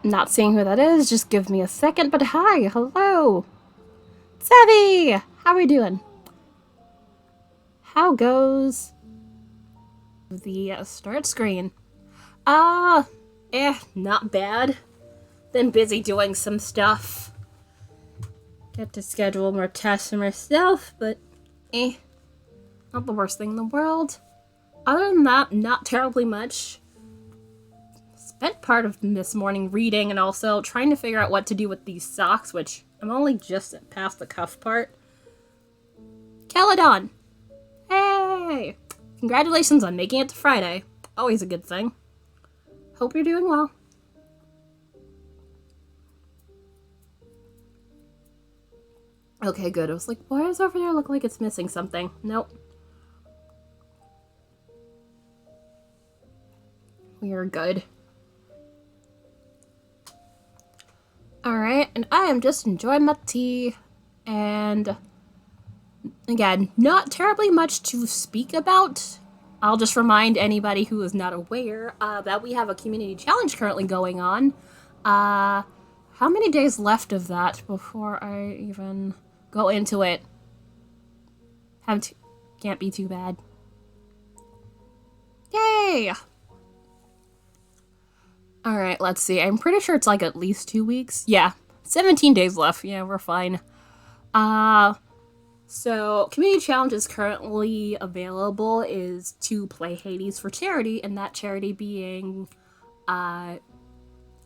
Not seeing who that is, just give me a second, but hi, hello! Savvy! How are we doing? How goes the start screen? Not bad. Been busy doing some stuff. Get to schedule more tests for myself, but not the worst thing in the world. Other than that, not terribly much. Spent part of this morning reading and also trying to figure out what to do with these socks, which I'm only just past the cuff part. Caledon! Hey! Congratulations on making it to Friday. Always a good thing. Hope you're doing well. Okay, good. I was like, why does over there look like it's missing something? Nope. We are good. Alright, and I am just enjoying my tea. And again, not terribly much to speak about. I'll just remind anybody who is not aware that we have a community challenge currently going on. How many days left of that before I even go into it? Can't be too bad. Yay! Alright, let's see. I'm pretty sure it's like at least 2 weeks. Yeah, 17 days left. Yeah, we're fine. So community challenge is currently available is to play Hades for charity, and that charity being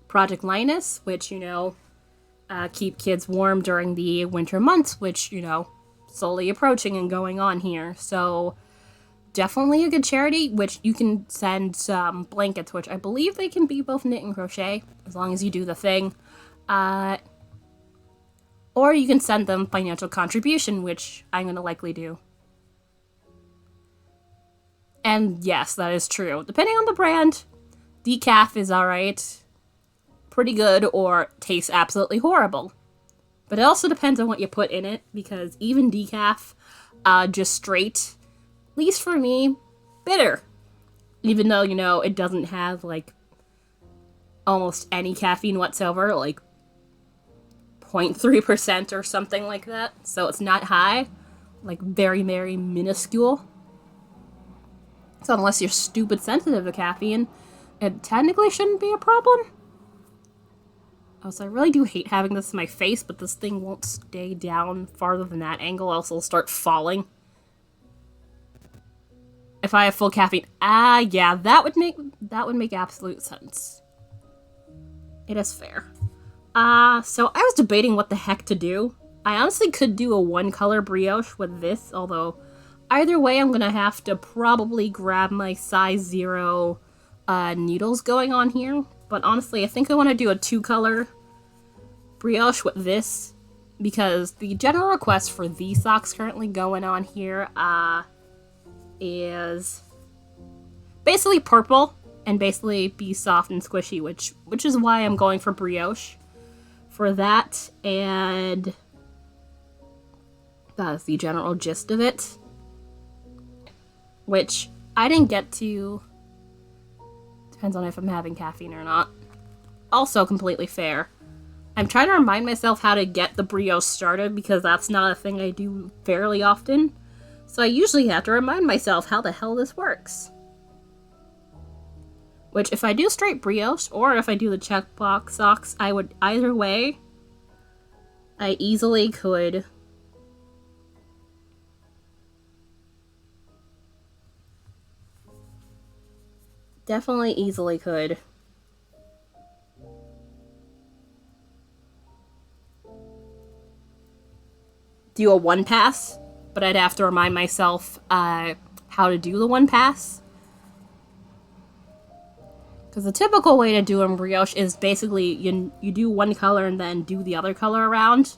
Project Linus, which, keep kids warm during the winter months, which, slowly approaching and going on here. So definitely a good charity, which you can send some blankets, which I believe they can be both knit and crochet, as long as you do the thing. Or you can send them financial contribution, which I'm going to likely do. And yes, that is true. Depending on the brand, decaf is alright, pretty good, or tastes absolutely horrible. But it also depends on what you put in it, because even decaf, just straight, at least for me, bitter. Even though, it doesn't have, almost any caffeine whatsoever, 0.3% or something like that. So it's not high, very, very minuscule. So unless you're stupid sensitive to caffeine, it technically shouldn't be a problem. Also, I really do hate having this in my face, but this thing won't stay down farther than that angle, else it'll start falling. If I have full caffeine, yeah, that would make absolute sense. It is fair. So I was debating what the heck to do. I honestly could do a one-color brioche with this, although either way I'm gonna have to probably grab my size 0 needles going on here. But honestly, I think I want to do a 2-color brioche with this, because the general request for these socks currently going on here, is basically purple and basically be soft and squishy, which is why I'm going for brioche for that, and that's the general gist of it, which I didn't get to. Depends on if I'm having caffeine or not. Also completely fair. I'm trying to remind myself how to get the brioche started, because that's not a thing I do fairly often. So I usually have to remind myself how the hell this works. Which, if I do straight brioche, or if I do the checkbox socks, I would, either way, I easily could definitely easily could do a one pass, but I'd have to remind myself how to do the one pass. Because the typical way to do a brioche is basically you do one color and then do the other color around.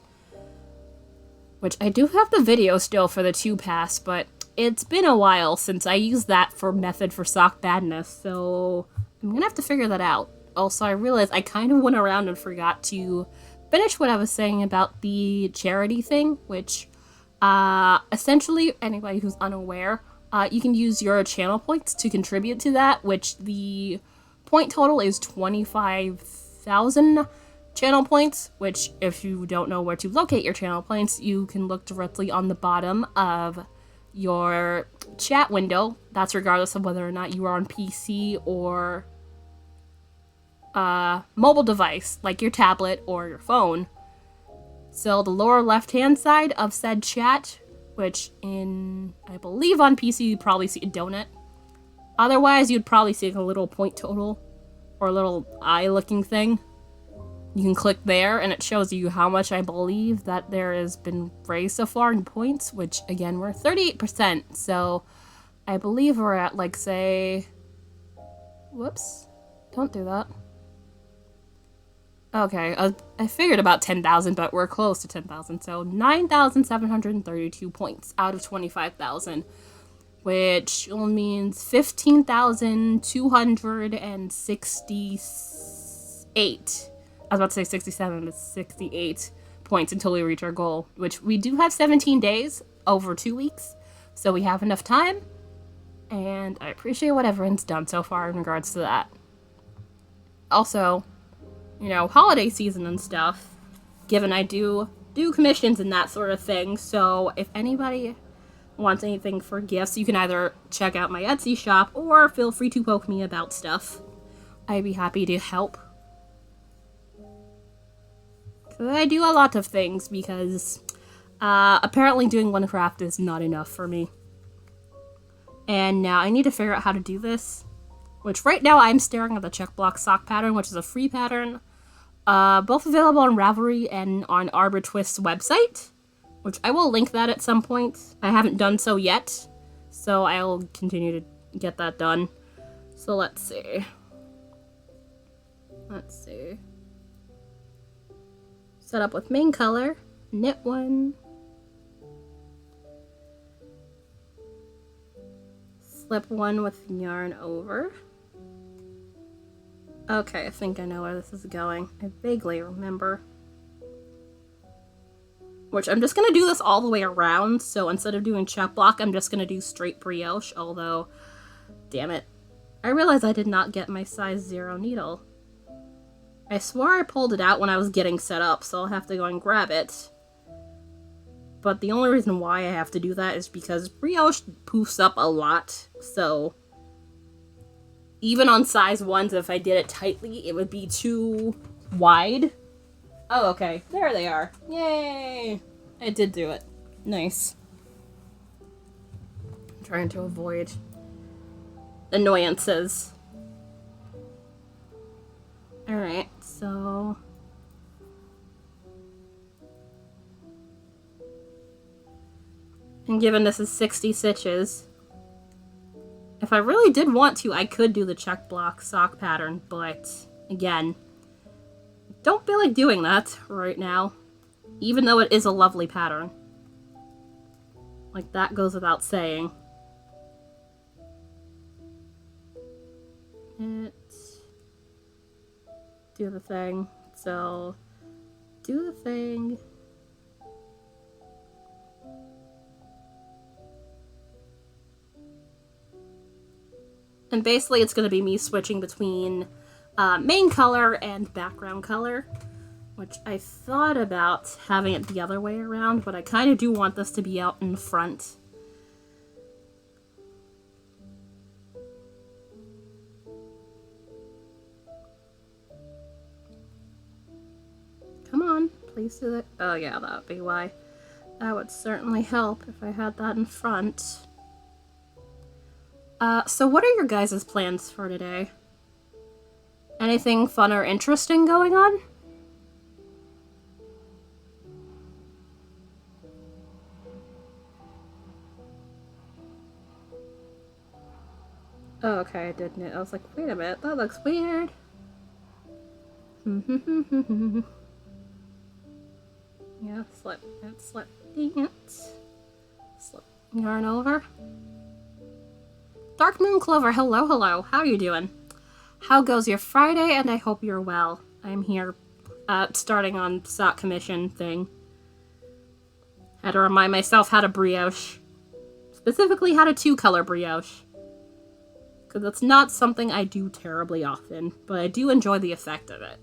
Which I do have the video still for the 2-pass, but it's been a while since I used that for method for sock badness, so I'm gonna have to figure that out. Also, I realized I kind of went around and forgot to finish what I was saying about the charity thing, which essentially, anybody who's unaware, you can use your channel points to contribute to that, which the point total is 25 2,000 channel points, which if you don't know where to locate your channel points, you can look directly on the bottom of your chat window. That's regardless of whether or not you are on PC or mobile device, like your tablet or your phone. So the lower left-hand side of said chat, which I believe on PC you'd probably see a donut. Otherwise, you'd probably see a little point total or a little eye-looking thing. You can click there, and it shows you how much I believe that there has been raised so far in points, which, again, we're 38%. So I believe we're at, like, say... Whoops. Don't do that. Okay, I figured about 10,000, but we're close to 10,000. So 9,732 points out of 25,000, which means 15,268. I was about to say 67, but 68 points until we reach our goal, which we do have 17 days over 2 weeks. So we have enough time, and I appreciate what everyone's done so far in regards to that. Also, you know, holiday season and stuff, given I do commissions and that sort of thing, so if anybody wants anything for gifts, you can either check out my Etsy shop or feel free to poke me about stuff. I'd be happy to help. I do a lot of things because apparently doing one craft is not enough for me. And now I need to figure out how to do this, which right now I'm staring at the check block sock pattern, which is a free pattern. Both available on Ravelry and on Arbor Twist's website, which I will link that at some point. I haven't done so yet, so I'll continue to get that done. So let's see. Set up with main color, knit one, slip one with yarn over. Okay, I think I know where this is going. I vaguely remember. Which I'm just going to do this all the way around, so instead of doing check block, I'm just going to do straight brioche, although, damn it. I realized I did not get my size 0 needle. I swore I pulled it out when I was getting set up, so I'll have to go and grab it. But the only reason why I have to do that is because brioche poofs up a lot, so... Even on size 1s, if I did it tightly, it would be too wide. Oh, okay. There they are. Yay! I did do it. Nice. I'm trying to avoid annoyances. Alright, so... And given this is 60 stitches... If I really did want to, I could do the check block sock pattern, but again, don't feel like doing that right now, even though it is a lovely pattern. Like, that goes without saying. Do the thing. So, do the thing. And basically it's going to be me switching between main color and background color, which I thought about having it the other way around, but I kind of do want this to be out in front. Come on, please do that. Oh yeah, that would be why. That would certainly help if I had that in front. So what are your guys' plans for today? Anything fun or interesting going on? Oh, okay, I did knit. I was like, wait a minute, that looks weird. Yeah, slip, dance. Slip yarn over. Dark Moon Clover, hello, hello. How are you doing? How goes your Friday? And I hope you're well. I'm here, starting on sock commission thing. Had to remind myself how to brioche. Specifically how to 2-color brioche. Because it's not something I do terribly often, but I do enjoy the effect of it.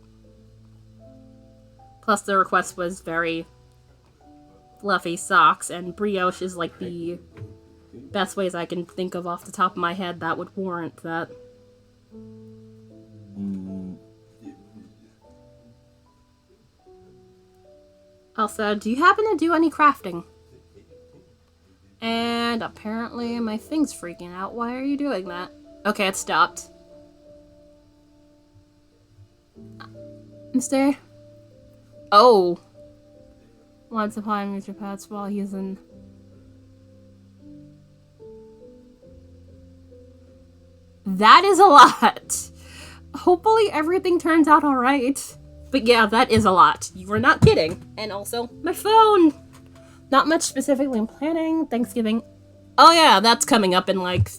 Plus, the request was very fluffy socks, and brioche is like the best ways I can think of off the top of my head that would warrant that. Also, do you happen to do any crafting? And apparently my thing's freaking out. Why are you doing that? Okay, it stopped. Mister? Oh. Want to supply Mr. Pets while he's in... That is a lot. Hopefully everything turns out alright. But yeah, that is a lot. You were not kidding. And also, my phone! Not much specifically I'm planning. Thanksgiving. Oh yeah, that's coming up in like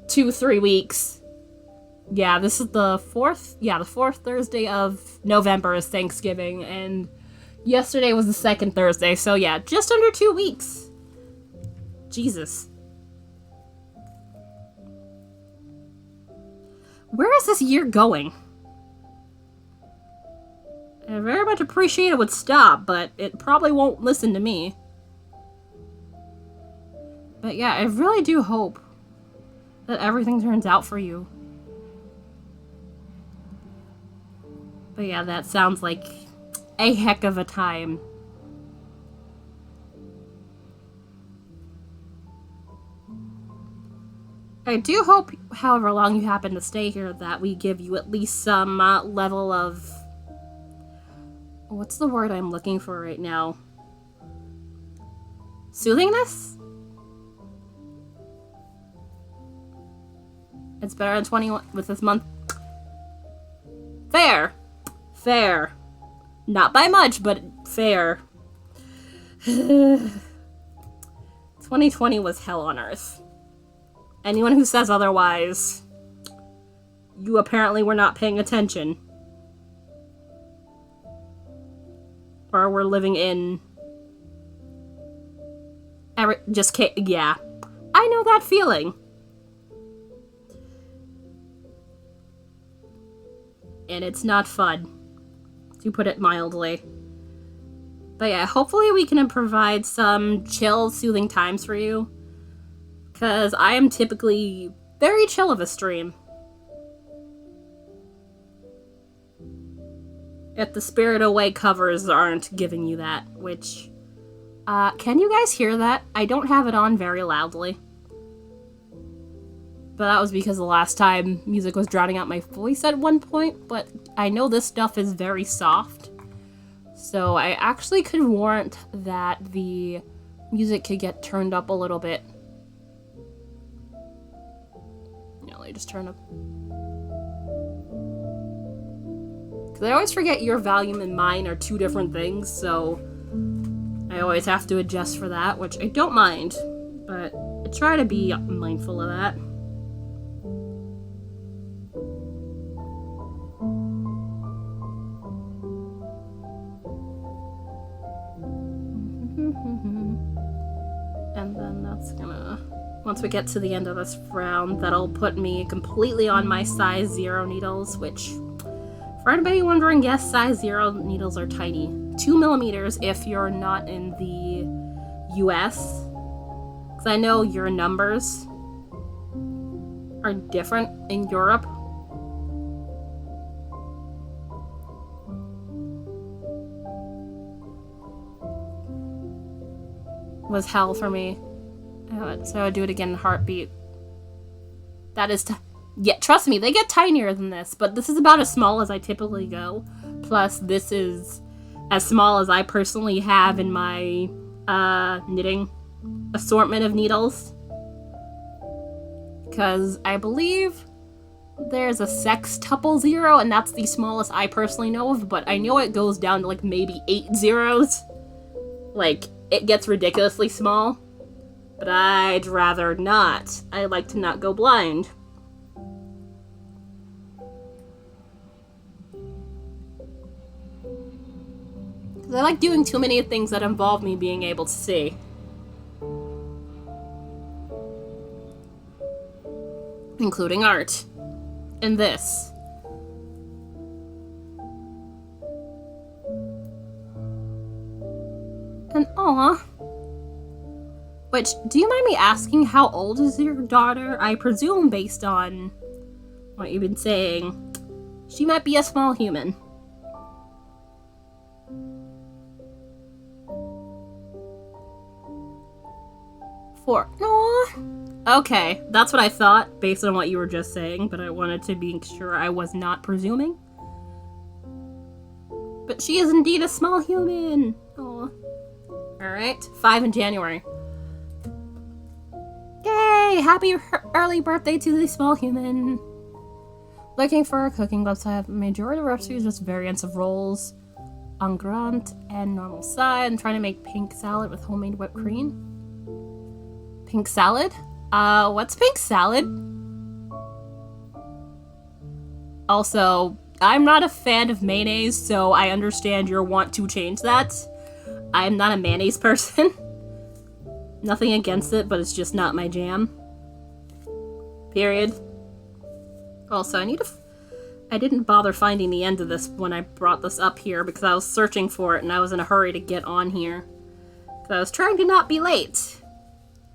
2-3 weeks. Yeah, this is the 4th. Yeah, the 4th Thursday of November is Thanksgiving. And yesterday was the 2nd Thursday. So yeah, just under 2 weeks. Jesus. Where is this year going? I very much appreciate it would stop, but it probably won't listen to me. But yeah, I really do hope that everything turns out for you. But yeah, that sounds like a heck of a time. I do hope, however long you happen to stay here, that we give you at least some level of... What's the word I'm looking for right now? Soothingness? It's better than 21 with this month. Fair. Fair. Not by much, but fair. 2020 was hell on earth. Anyone who says otherwise, you apparently were not paying attention. Or we're living in... yeah. I know that feeling. And it's not fun, to put it mildly. But yeah, hopefully we can provide some chill, soothing times for you. Because I am typically very chill of a stream. If the Spirit Away covers aren't giving you that, which... can you guys hear that? I don't have it on very loudly. But that was because the last time music was drowning out my voice at one point, but I know this stuff is very soft. So I actually could warrant that the music could get turned up a little bit. You know, let me just turn up... I always forget your volume and mine are two different things, so I always have to adjust for that, which I don't mind, but I try to be mindful of that. And then that's gonna... Once we get to the end of this round, that'll put me completely on my size 0 needles, which... For anybody wondering, yes, size 0 needles are tiny. 2 millimeters if you're not in the US. Because I know your numbers are different in Europe. Was hell for me. So I would do it again in heartbeat. That is... Yeah, trust me, they get tinier than this, but this is about as small as I typically go. Plus, this is as small as I personally have in my knitting assortment of needles. Because I believe there's a sextuple 0, and that's the smallest I personally know of, but I know it goes down to like maybe 8 zeros. Like, it gets ridiculously small. But I'd rather not. I like to not go blind. I like doing too many things that involve me being able to see. Including art. And this. And aw. Which, do you mind me asking how old is your daughter? I presume based on what you've been saying, she might be a small human. Four. Aww. Okay, that's what I thought based on what you were just saying, but I wanted to be sure I was not presuming. But she is indeed a small human. Aww. Alright, 5 in January. Yay! Happy early birthday to the small human. Looking for a cooking website. Majority of recipes just variants of rolls. En grand and normal side. I'm trying to make pink salad with homemade whipped cream. Pink salad? What's pink salad? Also, I'm not a fan of mayonnaise, so I understand your want to change that. I'm not a mayonnaise person. Nothing against it, but it's just not my jam. Period. Also, I didn't bother finding the end of this when I brought this up here because I was searching for it and I was in a hurry to get on here. Because I was trying to not be late.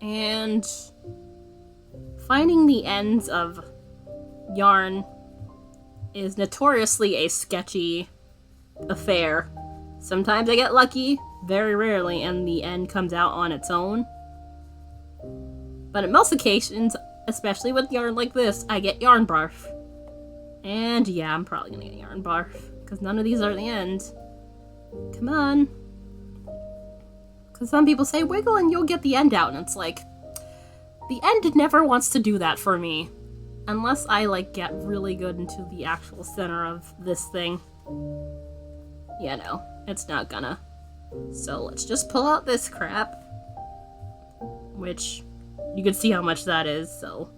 And finding the ends of yarn is notoriously a sketchy affair. Sometimes I get lucky, very rarely, and the end comes out on its own. But in most occasions, especially with yarn like this, I get yarn barf. And yeah, I'm probably gonna get yarn barf, because none of these are the end. Come on. Because some people say, wiggle and you'll get the end out, and it's like, the end never wants to do that for me. Unless I, like, get really good into the actual center of this thing. Yeah, no, it's not gonna. So let's just pull out this crap. Which, you can see how much that is, so.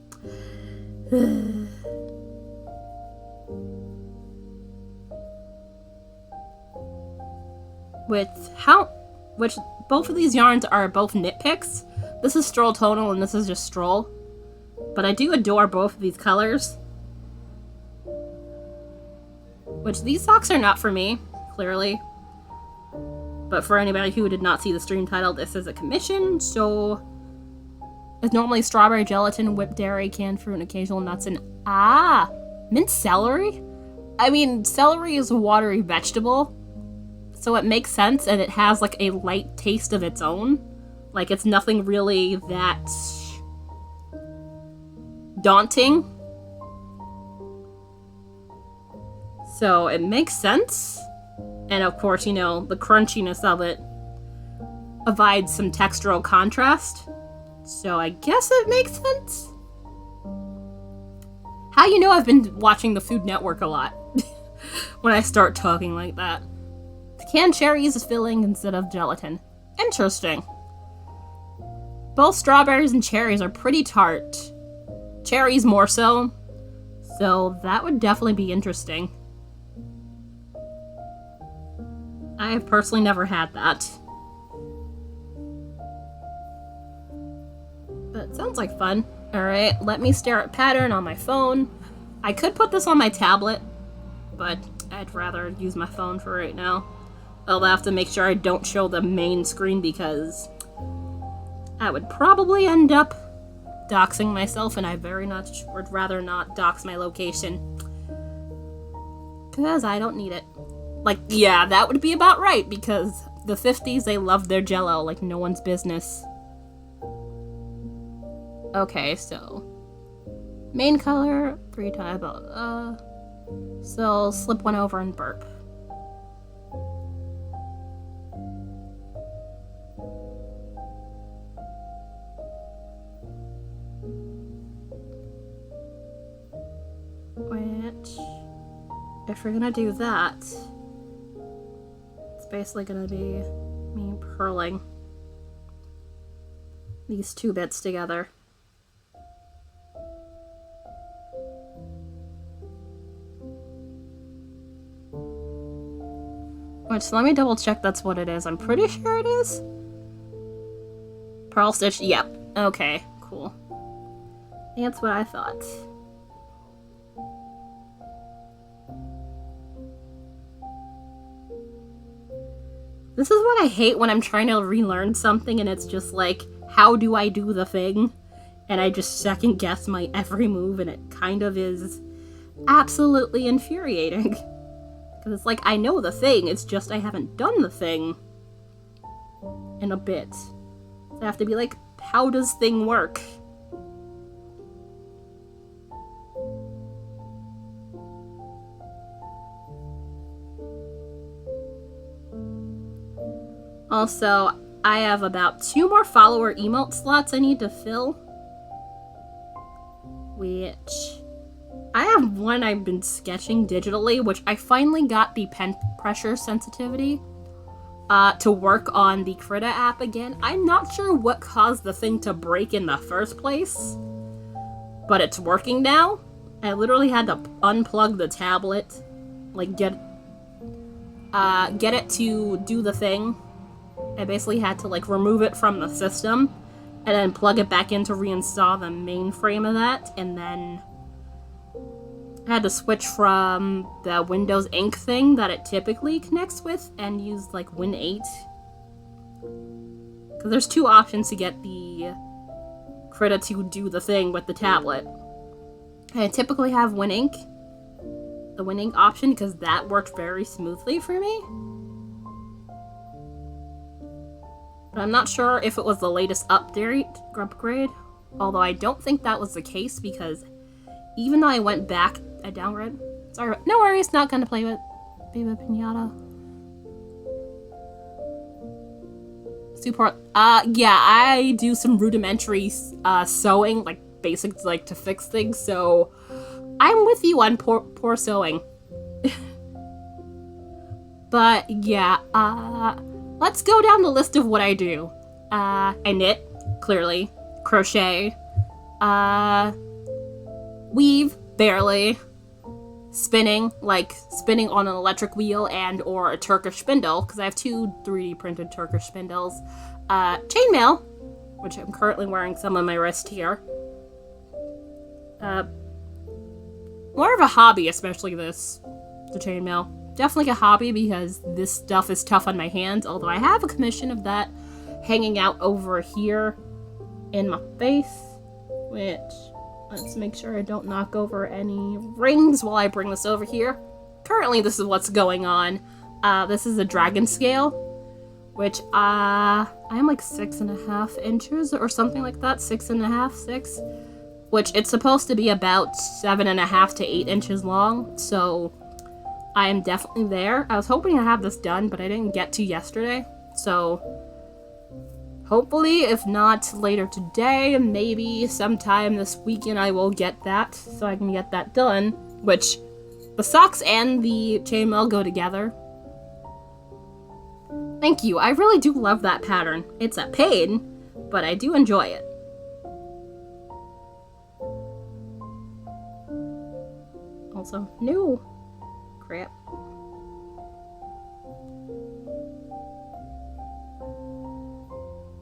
Which both of these yarns are both knit picks. This is Stroll Tonal and this is just Stroll. But I do adore both of these colors. Which these socks are not for me, clearly. But for anybody who did not see the stream title, this is a commission, so it's normally strawberry gelatin, whipped dairy, canned fruit, and occasional nuts, and minced celery? I mean, celery is a watery vegetable, so it makes sense, and it has like a light taste of its own. Like, it's nothing really that daunting. So it makes sense. And of course, you know, the crunchiness of it provides some textural contrast. So I guess it makes sense. How you know I've been watching the Food Network a lot when I start talking like that. The canned cherries is filling instead of gelatin. Interesting. Both strawberries and cherries are pretty tart. Cherries more so. So that would definitely be interesting. I have personally never had that. But it sounds like fun. Alright, let me stare at pattern on my phone. I could put this on my tablet, but I'd rather use my phone for right now. I'll have to make sure I don't show the main screen because I would probably end up doxing myself, and I would rather not dox my location. Because I don't need it. Like, yeah, that would be about right, because the 50s, they loved their Jell-O like no one's business. Okay, so main color, 3 type, so slip one over and burp. Which, if we're gonna do that, it's basically gonna be me purling these two bits together. Which, let me double check that's what it is. I'm pretty sure it is. Purl stitch, yep. Okay, cool. That's what I thought. This is what I hate when I'm trying to relearn something and it's just like, how do I do the thing? And I just second guess my every move, and it kind of is absolutely infuriating. Because it's like, I know the thing, it's just I haven't done the thing in a bit. So I have to be like, how does thing work? Also, I have about 2 more follower emote slots I need to fill. Which... I have one I've been sketching digitally, which I finally got the pen pressure sensitivity to work on the Krita app again. I'm not sure what caused the thing to break in the first place, but it's working now. I literally had to unplug the tablet, like get it to do the thing. I basically had to like remove it from the system and then plug it back in to reinstall the mainframe of that, and then I had to switch from the Windows Ink thing that it typically connects with and use like Win 8. Because there's 2 options to get the Krita to do the thing with the tablet. I typically have Win Ink, the Win Ink option, because that worked very smoothly for me. But I'm not sure if it was the latest upgrade, although I don't think that was the case, because even though I went back a downgrade, sorry, no worries, not gonna play with Baby Pinata. Support, yeah, I do some rudimentary sewing, like basics, like to fix things, so I'm with you on poor sewing. But yeah, let's go down the list of what I do. I knit, clearly, crochet, weave, barely, spinning, like spinning on an electric wheel and or a Turkish spindle, because I have 2 3D printed Turkish spindles, chainmail, which I'm currently wearing some on my wrist here, more of a hobby, especially the chainmail. Definitely a hobby because this stuff is tough on my hands, although I have a commission of that hanging out over here in my face, which, let's make sure I don't knock over any rings while I bring this over here. Currently, this is what's going on. This is a dragon scale, which I'm like 6.5 inches or something like that, 6.5, 6, which it's supposed to be about 7.5 to 8 inches long, so I am definitely there. I was hoping to have this done, but I didn't get to yesterday, so hopefully, if not later today, maybe sometime this weekend I will get that, so I can get that done, which the socks and the chainmail go together. Thank you, I really do love that pattern. It's a pain, but I do enjoy it. Also, no. Crap.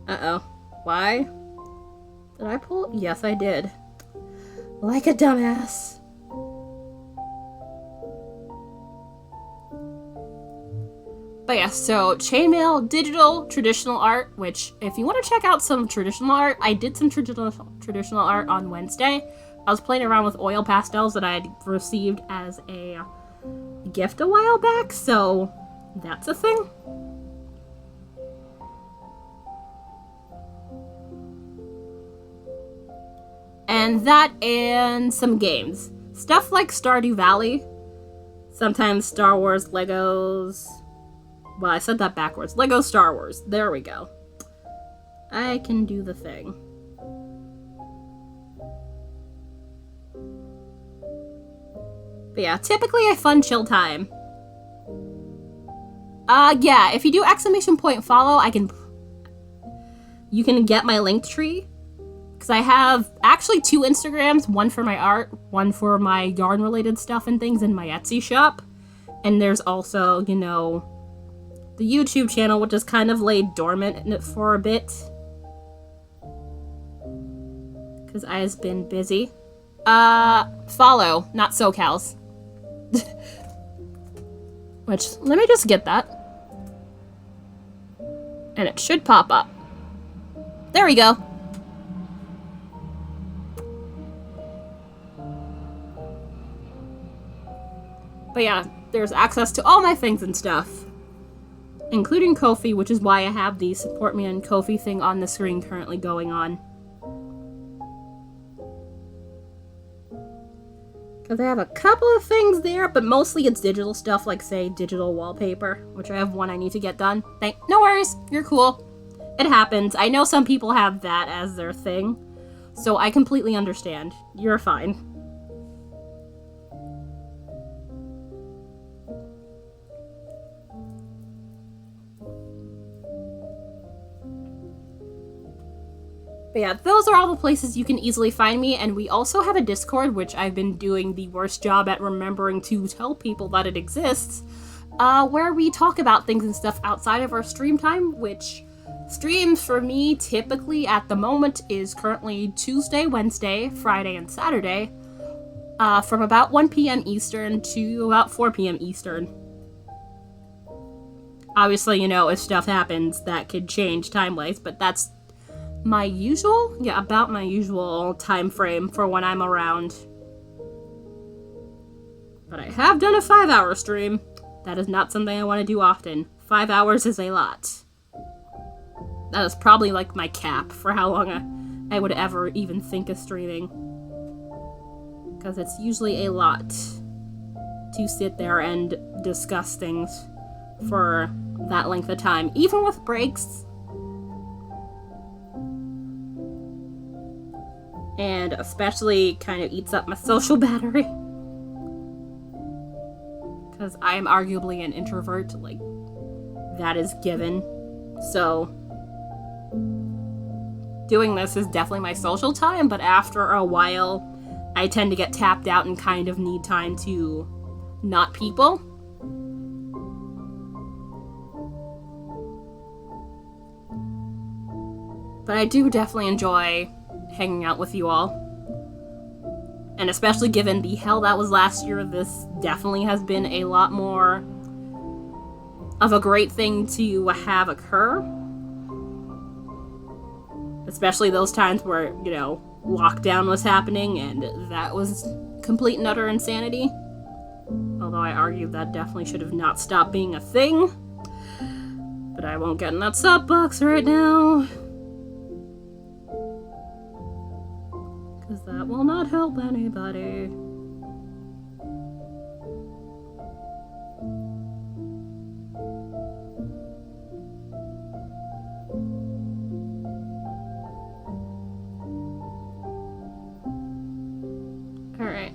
Uh-oh. Why? Did I pull? Yes, I did. Like a dumbass. But yeah, so chainmail, digital, traditional art, which if you want to check out some traditional art, I did some traditional art on Wednesday. I was playing around with oil pastels that I had received as a gift a while back, so that's a thing. And that and some games. Stuff like Stardew Valley. Sometimes Star Wars Legos. Well, I said that backwards. Lego Star Wars. There we go. I can do the thing. But yeah, typically a fun chill time. Yeah, if you do !follow, you can get my link tree. Because I have actually 2 Instagrams, one for my art, one for my yarn related stuff and things in my Etsy shop. And there's also, you know, the YouTube channel, which is kind of laid dormant for a bit. Because I has been busy. Follow, not SoCals. Which, let me just get that. And it should pop up. There we go. But yeah, there's access to all my things and stuff. Including Ko-fi, which is why I have the support me on Ko-fi thing on the screen currently going on. Because I have a couple of things there, but mostly it's digital stuff, like, say, digital wallpaper, which I have one I need to get done. No worries, you're cool. It happens. I know some people have that as their thing, so I completely understand. You're fine. But yeah, those are all the places you can easily find me, and we also have a Discord, which I've been doing the worst job at remembering to tell people that it exists, where we talk about things and stuff outside of our stream time, which streams for me typically at the moment is currently Tuesday, Wednesday, Friday, and Saturday, from about 1 p.m. Eastern to about 4 p.m. Eastern. Obviously, you know, if stuff happens, that could change time-wise, but that's my usual? Yeah, about my usual time frame for when I'm around. But I have done a 5-hour stream. That is not something I want to do often. 5 hours is a lot. That is probably like my cap for how long I would ever even think of streaming. Because it's usually a lot to sit there and discuss things for that length of time. Even with breaks. And especially kind of eats up my social battery. Because I am arguably an introvert, like, that is given. So, doing this is definitely my social time, but after a while, I tend to get tapped out and kind of need time to not people. But I do definitely enjoy hanging out with you all. And especially given the hell that was last year, this definitely has been a lot more of a great thing to have occur. Especially those times where, you know, lockdown was happening and that was complete and utter insanity. Although I argue that definitely should have not stopped being a thing. But I won't get in that soapbox right now. Because that will not help anybody. Alright.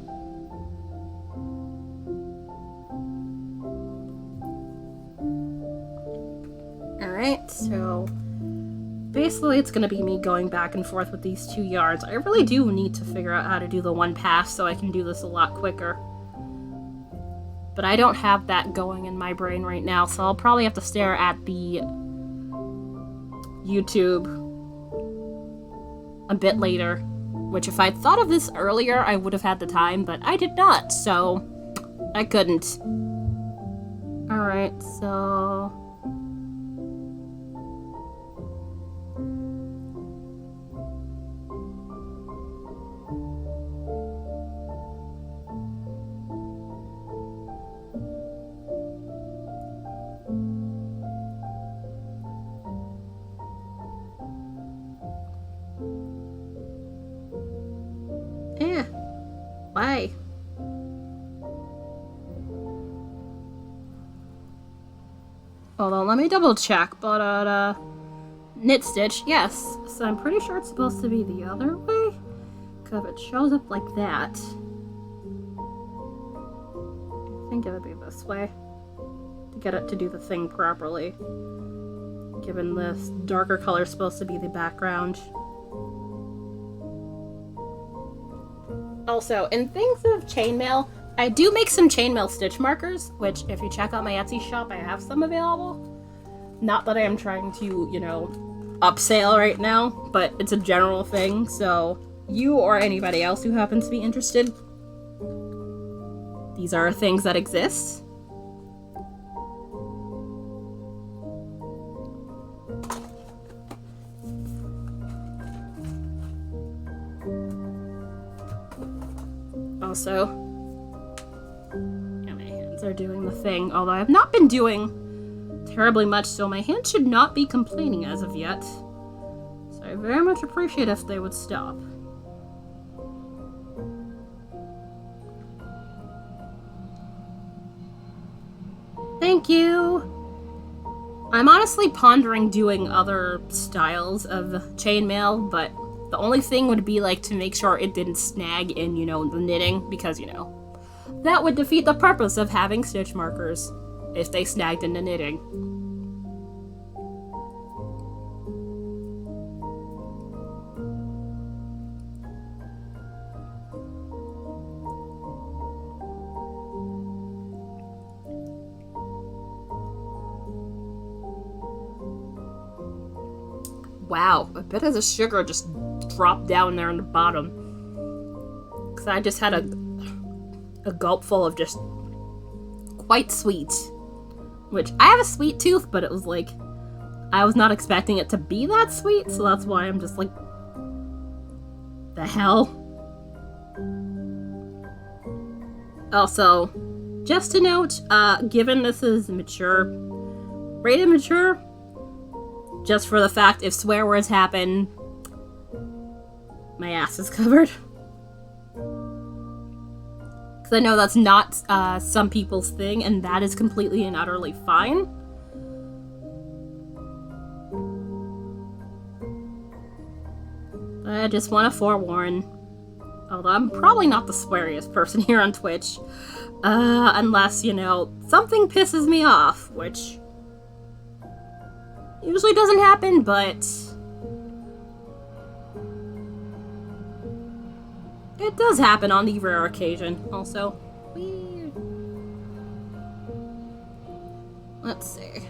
Alright, so basically it's gonna be me going back and forth with these 2 yards. I really do need to figure out how to do the one pass so I can do this a lot quicker. But I don't have that going in my brain right now, so I'll probably have to stare at the YouTube a bit later. Which, if I'd thought of this earlier, I would have had the time, but I did not, so I couldn't. Alright, so why? Hold on, let me double check, but, knit stitch, yes. So I'm pretty sure it's supposed to be the other way, because if it shows up like that, I think it would be this way, to get it to do the thing properly, given this darker color is supposed to be the background. Also, in things of chainmail, I do make some chainmail stitch markers, which if you check out my Etsy shop, I have some available. Not that I am trying to, you know, upsell right now, but it's a general thing, so you or anybody else who happens to be interested, these are things that exist. Also, yeah, my hands are doing the thing, although I have not been doing terribly much, so my hands should not be complaining as of yet. So I very much appreciate if they would stop. Thank you! I'm honestly pondering doing other styles of chainmail, but the only thing would be like to make sure it didn't snag in, you know, the knitting, because, you know, that would defeat the purpose of having stitch markers if they snagged in the knitting. Wow, a bit of the sugar just dropped down there in the bottom. Because I just had a gulp full of just quite sweet. Which, I have a sweet tooth, but it was like, I was not expecting it to be that sweet, so that's why I'm just like, the hell? Also, just to note, given this is mature, rated mature, just for the fact if swear words happen, my ass is covered. Because I know that's not some people's thing, and that is completely and utterly fine. But I just want to forewarn, although I'm probably not the sweariest person here on Twitch, unless, you know, something pisses me off, which usually doesn't happen, but it does happen on the rare occasion, also. Weird. Let's see.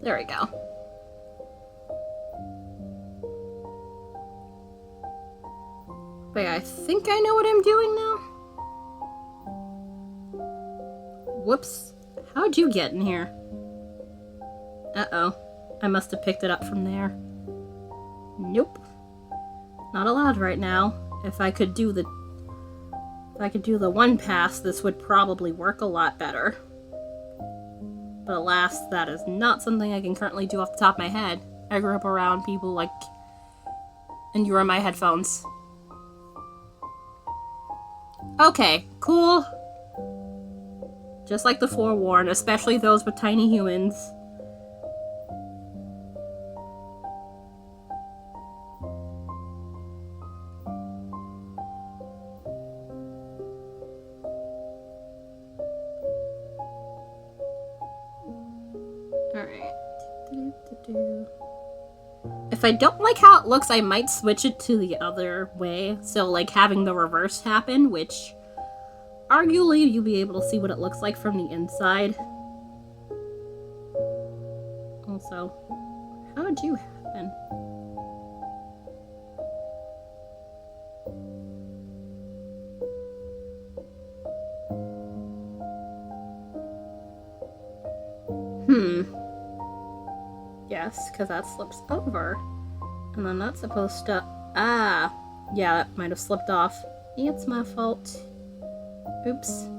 There we go. Wait, I think I know what I'm doing now? Whoops. How'd you get in here? Uh-oh. I must have picked it up from there. Nope. Not allowed right now. If I could do the one pass, this would probably work a lot better. But alas, that is not something I can currently do off the top of my head. I grew up around people like... and you were in my headphones. Okay, cool. Just like the forewarned, especially those with tiny humans. Alright. If I don't like how it looks, I might switch it to the other way. So, like, having the reverse happen, which... arguably, you'll be able to see what it looks like from the inside. Also, how did you happen? Yes, because that slips over. And then that's supposed to... ah! Yeah, that might have slipped off. It's my fault. Oops.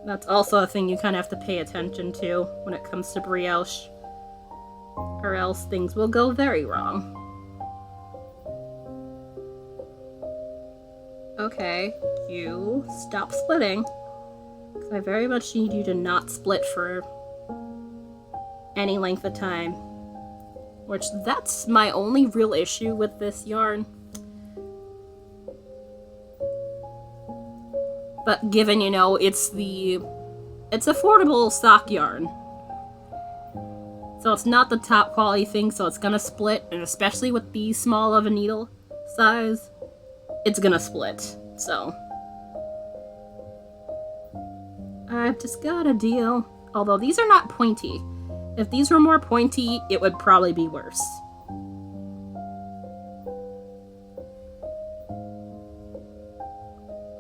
That's also a thing you kind of have to pay attention to when it comes to brioche. Or else things will go very wrong. Okay, you stop splitting. Because I very much need you to not split for any length of time. Which, that's my only real issue with this yarn. But given, you know, it's affordable stock yarn. So it's not the top quality thing, so it's gonna split, and especially with the small of a needle size, it's gonna split, so. I've just got a deal. Although these are not pointy. If these were more pointy, it would probably be worse.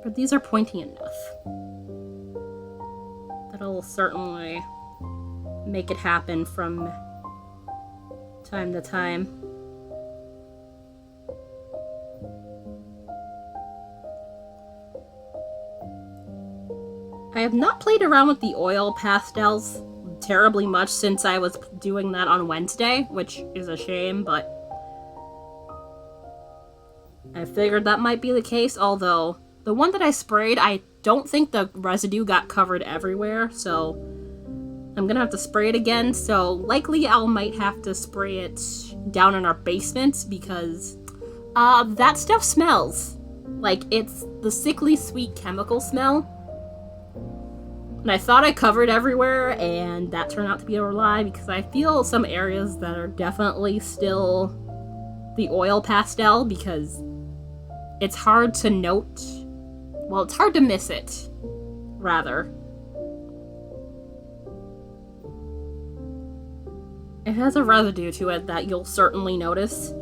But these are pointy enough. That'll certainly make it happen from time to time. I have not played around with the oil pastels terribly much since I was doing that on Wednesday, which is a shame, but I figured that might be the case, although the one that I sprayed, I don't think the residue got covered everywhere, so I'm gonna have to spray it again, so likely I might have to spray it down in our basement because that stuff smells. Like, it's the sickly sweet chemical smell. And I thought I covered everywhere, and that turned out to be a lie because I feel some areas that are definitely still the oil pastel because it's hard to note. Well, it's hard to miss it, rather. It has a residue to it that you'll certainly notice.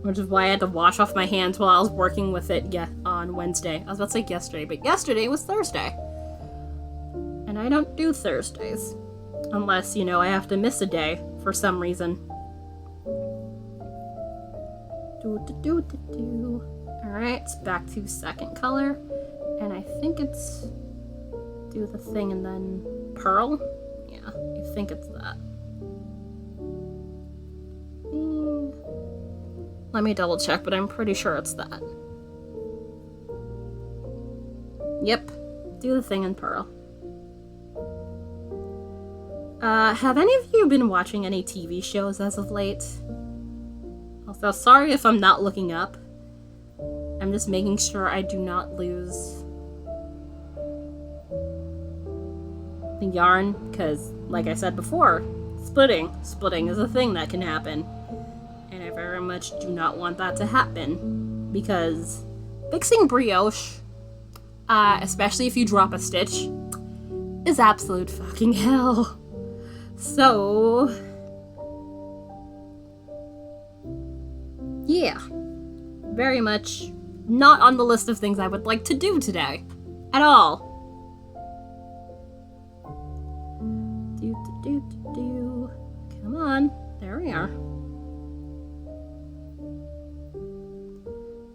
Which is why I had to wash off my hands while I was working with it on Wednesday. I was about to say yesterday, but yesterday was Thursday. And I don't do Thursdays. Unless, you know, I have to miss a day for some reason. Alright, it's back to second color. And I think it's do the thing and then pearl. Yeah, I think it's that. Let me double check, but I'm pretty sure it's that. Yep, do the thing and pearl. Have any of you been watching any TV shows as of late? Also, sorry if I'm not looking up. I'm just making sure I do not lose the yarn, because, like I said before, splitting is a thing that can happen. And I very much do not want that to happen, because fixing brioche, especially if you drop a stitch, is absolute fucking hell. So, yeah, very much not on the list of things I would like to do today, at all. Come on, there we are.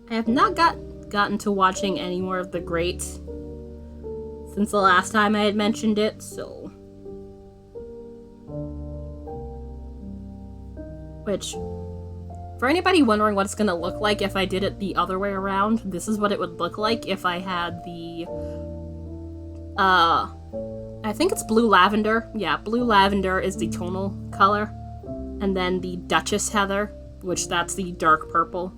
I have not gotten to watching any more of The Great since the last time I had mentioned it, so... Which, for anybody wondering what it's gonna look like if I did it the other way around, this is what it would look like if I had the... I think it's blue lavender. Yeah, blue lavender is the tonal color. And then the Duchess Heather, which that's the dark purple.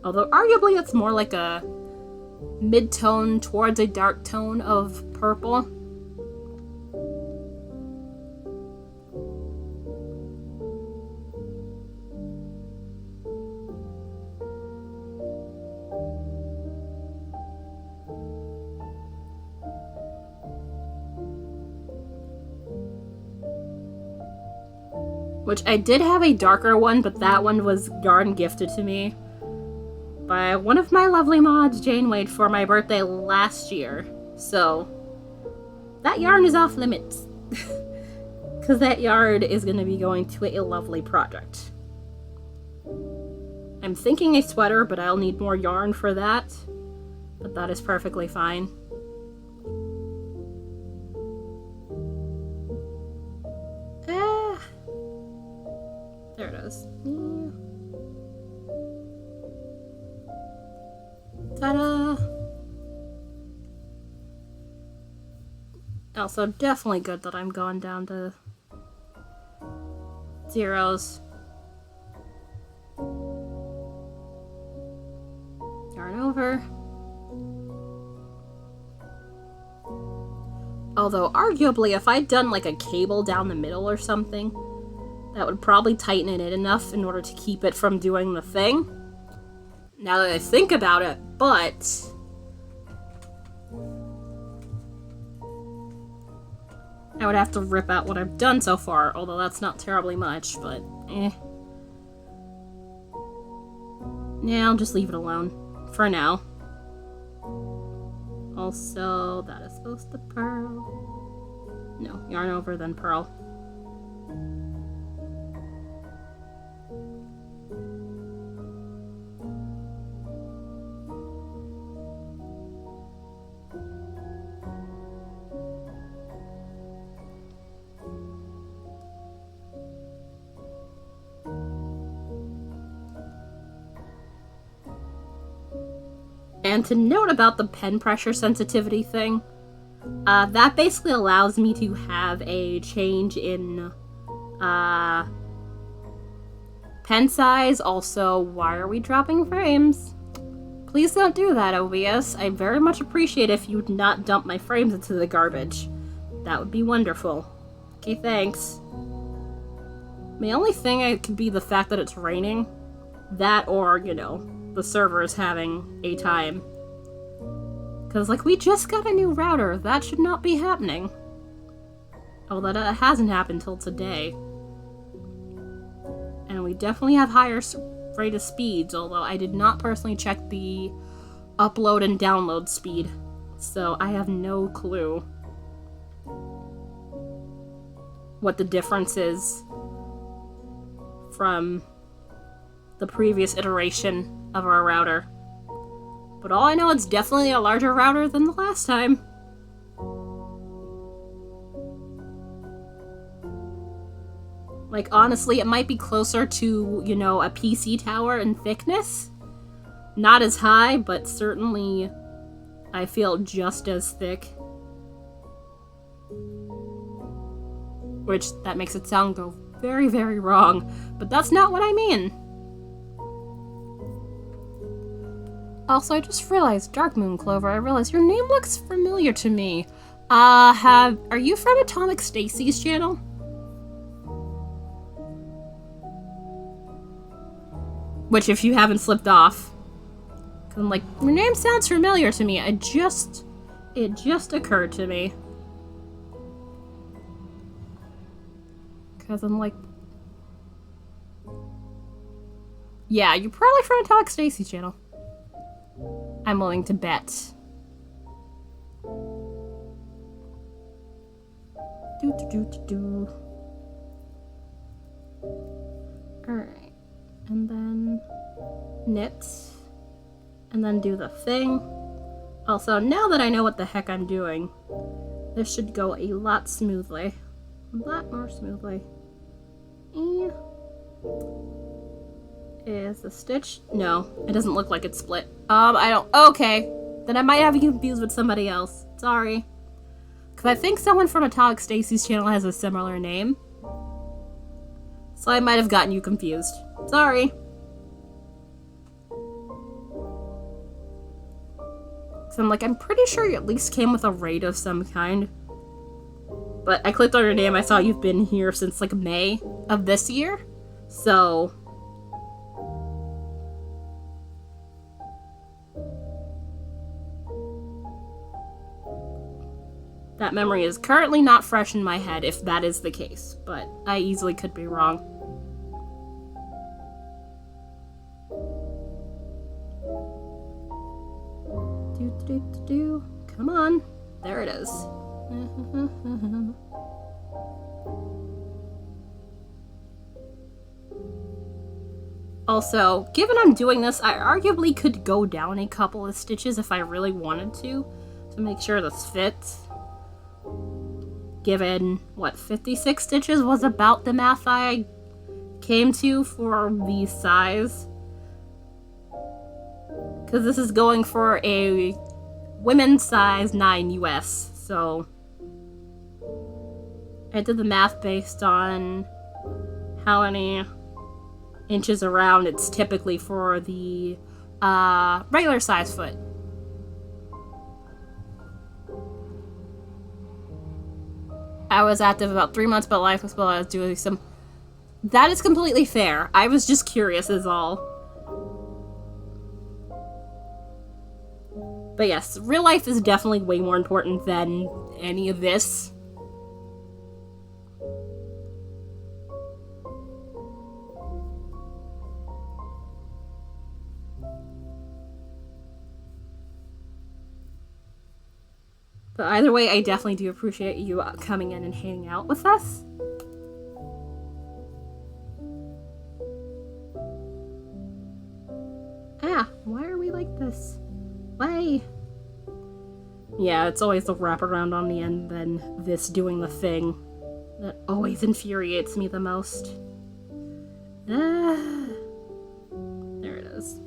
Although arguably it's more like a mid-tone towards a dark tone of purple. Which I did have a darker one, but that one was yarn gifted to me by one of my lovely mods, Jane Wade, for my birthday last year. So, that yarn is off limits. Because that yarn is going to be going to a lovely project. I'm thinking a sweater, but I'll need more yarn for that. But that is perfectly fine. There it is. Ta-da! Also, definitely good that I'm going down to zeros. Yarn over. Although, arguably, if I'd done like a cable down the middle or something, that would probably tighten it in enough in order to keep it from doing the thing. Now that I think about it, but... I would have to rip out what I've done so far, although that's not terribly much, but eh. Yeah, I'll just leave it alone. For now. Also, that is supposed to pearl. No, yarn over, then pearl. And to note about the pen pressure sensitivity thing, that basically allows me to have a change in pen size. Also, why are we dropping frames? Please don't do that, OBS. I very much appreciate if you would not dump my frames into the garbage. That would be wonderful. Okay, thanks. The only thing it could be the fact that it's raining. That or, you know, the server is having a time. Because, like, we just got a new router. That should not be happening. Oh, that hasn't happened till today. And we definitely have higher rate of speeds, although I did not personally check the upload and download speed. So I have no clue what the difference is from the previous iteration of our router. But all I know, it's definitely a larger router than the last time. Like, honestly, it might be closer to, you know, a PC tower in thickness. Not as high, but certainly I feel just as thick. Which, that makes it sound go very, very wrong. But that's not what I mean. Also, I just realized, Dark Moon Clover, I realized your name looks familiar to me. Are you from Atomic Stacy's channel? Which, if you haven't slipped off. 'Cause I'm like, your name sounds familiar to me. It just occurred to me. Because I'm like, yeah, you're probably from Atomic Stacy's channel. I'm willing to bet. Alright. And then knit. And then do the thing. Also, now that I know what the heck I'm doing, this should go a lot smoothly. A lot more smoothly. Is the stitch? No, it doesn't look like it's split. I don't. Okay, then I might have you confused with somebody else. Sorry, because I think someone from Atomic Stacy's channel has a similar name, so I might have gotten you confused. Sorry. So I'm pretty sure you at least came with a raid of some kind. But I clicked on your name. I saw you've been here since like May of this year, so. That memory is currently not fresh in my head, if that is the case, but I easily could be wrong. Come on. There it is. Also, given I'm doing this, I arguably could go down a couple of stitches if I really wanted to make sure this fits. Given, what, 56 stitches was about the math I came to for the size. Because this is going for a women's size 9 US, so I did the math based on how many inches around it's typically for the regular size foot. I was active about 3 months, but life was while I was doing some. That is completely fair. I was just curious, is all. But yes, real life is definitely way more important than any of this. But either way, I definitely do appreciate you coming in and hanging out with us. Ah, why are we like this? Why? Yeah, it's always the wraparound on the end than this doing the thing that always infuriates me the most. There it is.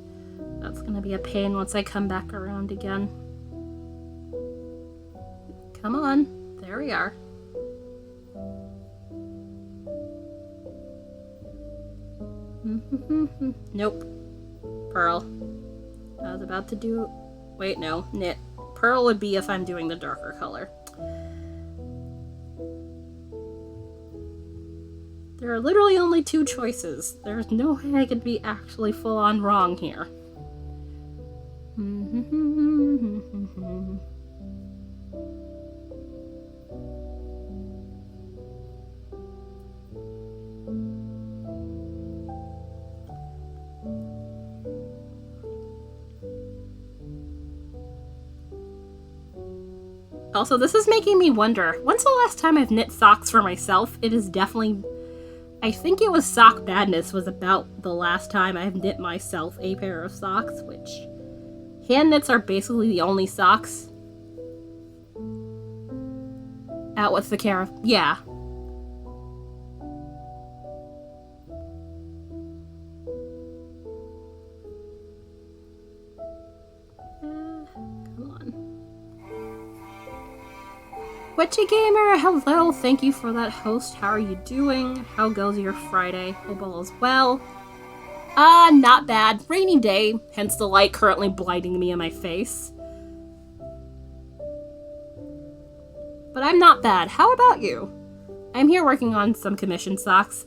That's gonna be a pain once I come back around again. Come on. There we are. Nope. Pearl. I was about to do... Wait, no. Knit. Pearl would be if I'm doing the darker color. There are literally only two choices. There's no way I could be actually full-on wrong here. Also, this is making me wonder, when's the last time I've knit socks for myself? It is definitely... I think it was Sock Madness was about the last time I've knit myself a pair of socks, which... hand knits are basically the only socks. Out with the care of... yeah. Come on. Witchy Gamer, hello, thank you for that host. How are you doing? How goes your Friday? Hope all is well. Not bad. Rainy day, hence the light currently blinding me in my face. But I'm not bad. How about you? I'm here working on some commission socks.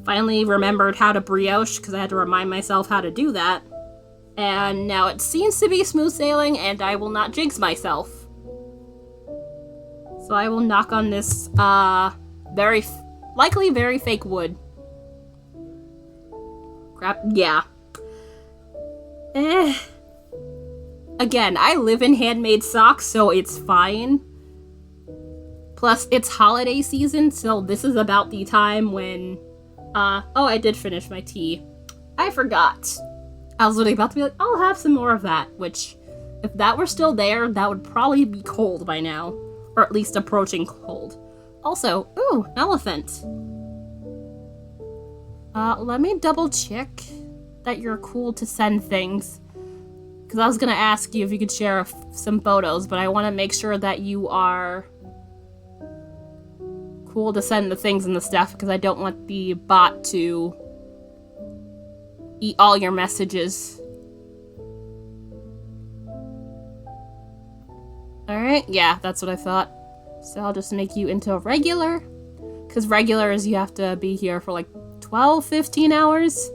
Finally remembered how to brioche, because I had to remind myself how to do that. And now it seems to be smooth sailing, and I will not jinx myself. So I will knock on this, likely very fake wood. Crap, yeah. Again, I live in handmade socks, so it's fine. Plus, it's holiday season, so this is about the time when, oh, I did finish my tea. I forgot. I was literally about to be like, I'll have some more of that, which, if that were still there, that would probably be cold by now. Or at least approaching cold. Also, ooh, elephant. Let me double check that you're cool to send things. Because I was gonna ask you if you could share some photos, but I want to make sure that you are cool to send the things and the stuff, because I don't want the bot to eat all your messages. Alright, yeah, that's what I thought. So I'll just make you into a regular. Because regular is you have to be here for like 12, 15 hours.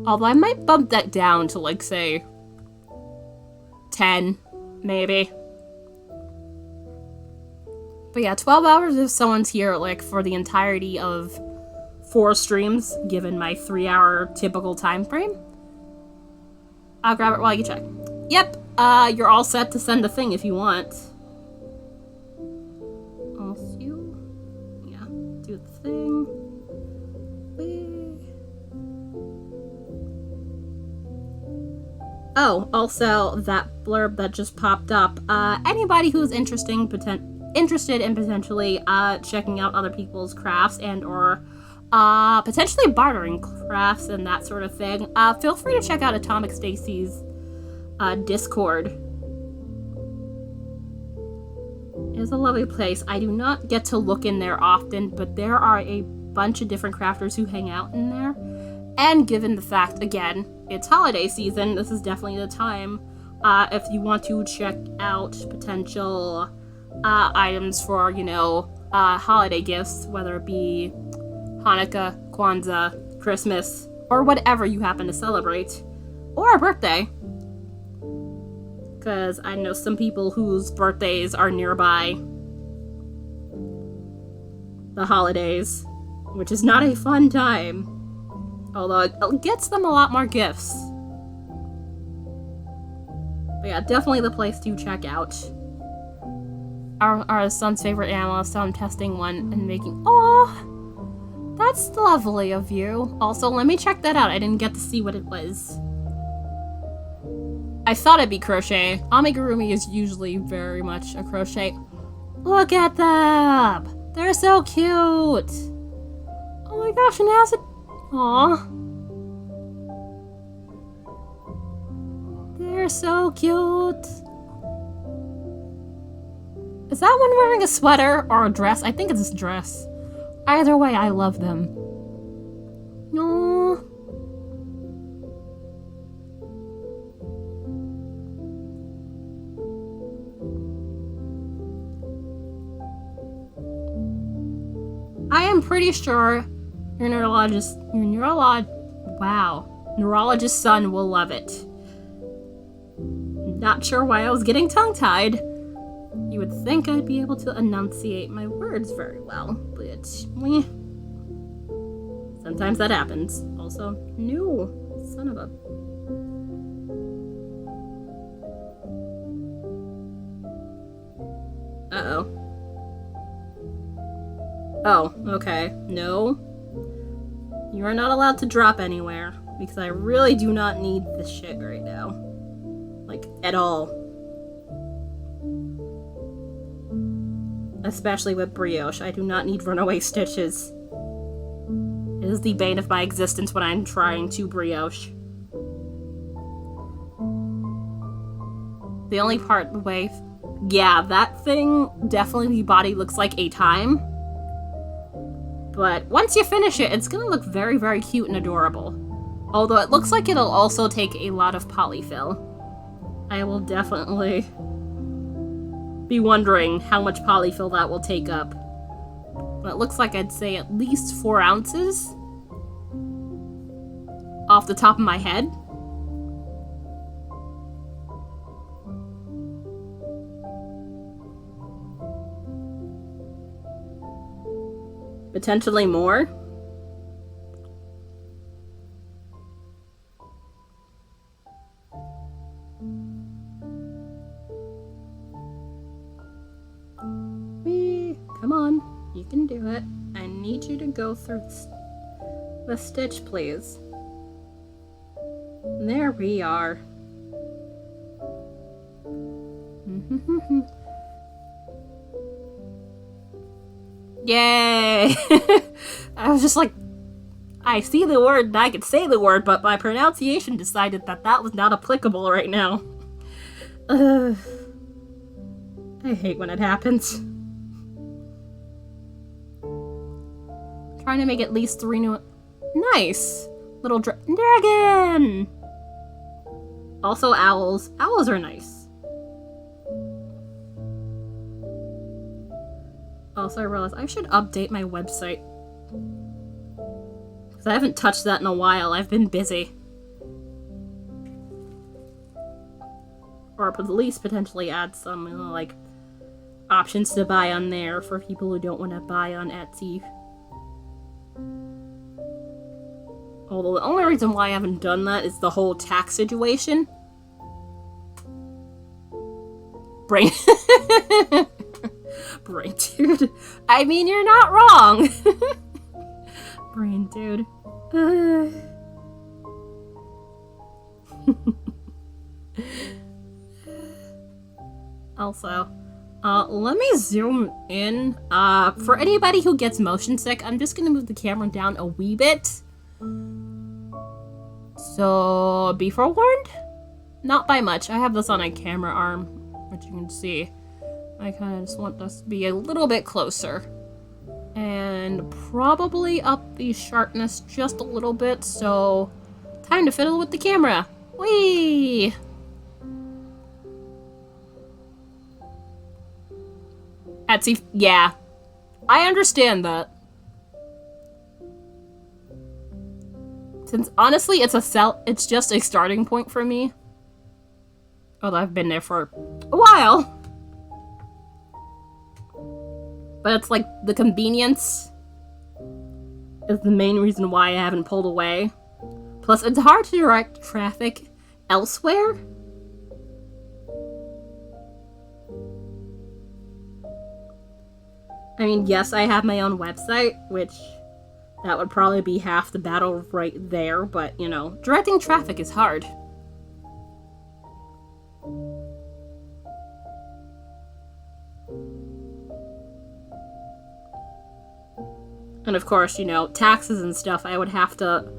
Although I might bump that down to like, say, 10, maybe. But yeah, 12 hours if someone's here like for the entirety of 4 streams, given my 3-hour typical time frame. I'll grab it while you check. Yep. You're all set to send the thing if you want. Also, yeah, do the thing. Oh, also, that blurb that just popped up. Anybody who's interested in potentially, checking out other people's crafts and or, potentially bartering crafts and that sort of thing, feel free to check out Atomic Stacy's Discord. It is a lovely place. I do not get to look in there often, but there are a bunch of different crafters who hang out in there. And given the fact, again, it's holiday season, this is definitely the time if you want to check out potential items for, you know, holiday gifts, whether it be Hanukkah, Kwanzaa, Christmas, or whatever you happen to celebrate. Or a birthday. Because I know some people whose birthdays are nearby the holidays, which is not a fun time. Although it gets them a lot more gifts. But yeah, definitely the place to check out. Our son's favorite animal, so I'm testing one and making... Oh, that's lovely of you. Also, let me check that out. I didn't get to see what it was. I thought it'd be crochet. Amigurumi is usually very much a crochet. Look at them! They're so cute! Oh my gosh, and it has a... Aww. They're so cute. Is that one wearing a sweater or a dress? I think it's a dress. Either way, I love them. Aww. I am pretty sure your neurologist son will love it. Not sure why I was getting tongue-tied. You would think I'd be able to enunciate my words very well, but sometimes that happens. Also, no, son of a... Uh-oh. Oh, okay. No. You are not allowed to drop anywhere, because I really do not need this shit right now. Like, at all. Especially with brioche. I do not need runaway stitches. It is the bane of my existence when I'm trying to brioche. The only part, yeah, that thing, definitely the body looks like a time. But once you finish it, it's gonna look very, very cute and adorable. Although it looks like it'll also take a lot of polyfill. I will definitely be wondering how much polyfill that will take up. But it looks like I'd say at least 4 ounces. Off the top of my head. Potentially more. Come on, you can do it. I need you to go through the stitch, please. There we are. Yay! I was just like, I see the word and I could say the word, but my pronunciation decided that that was not applicable right now. I hate when it happens. Trying to make at least 3 new... Nice! Little dragon! Also owls. Owls are nice. Also, I realized I should update my website. Because I haven't touched that in a while. I've been busy. Or at least potentially add some, like, options to buy on there for people who don't want to buy on Etsy. Although the only reason why I haven't done that is the whole tax situation. Brain... Brain dude. I mean, you're not wrong. Brain dude. Also, let me zoom in. For anybody who gets motion sick, I'm just gonna move the camera down a wee bit. So, be forewarned? Not by much. I have this on a camera arm, which you can see. I kind of just want this to be a little bit closer. And probably up the sharpness just a little bit, so time to fiddle with the camera. Whee! Etsy, yeah. I understand that. Since honestly, it's just a starting point for me. Although I've been there for a while. But it's like the convenience is the main reason why I haven't pulled away. Plus, it's hard to direct traffic elsewhere. I mean, yes, I have my own website, which that would probably be half the battle right there, but, you know, directing traffic is hard. And of course, you know, taxes and stuff, I would have to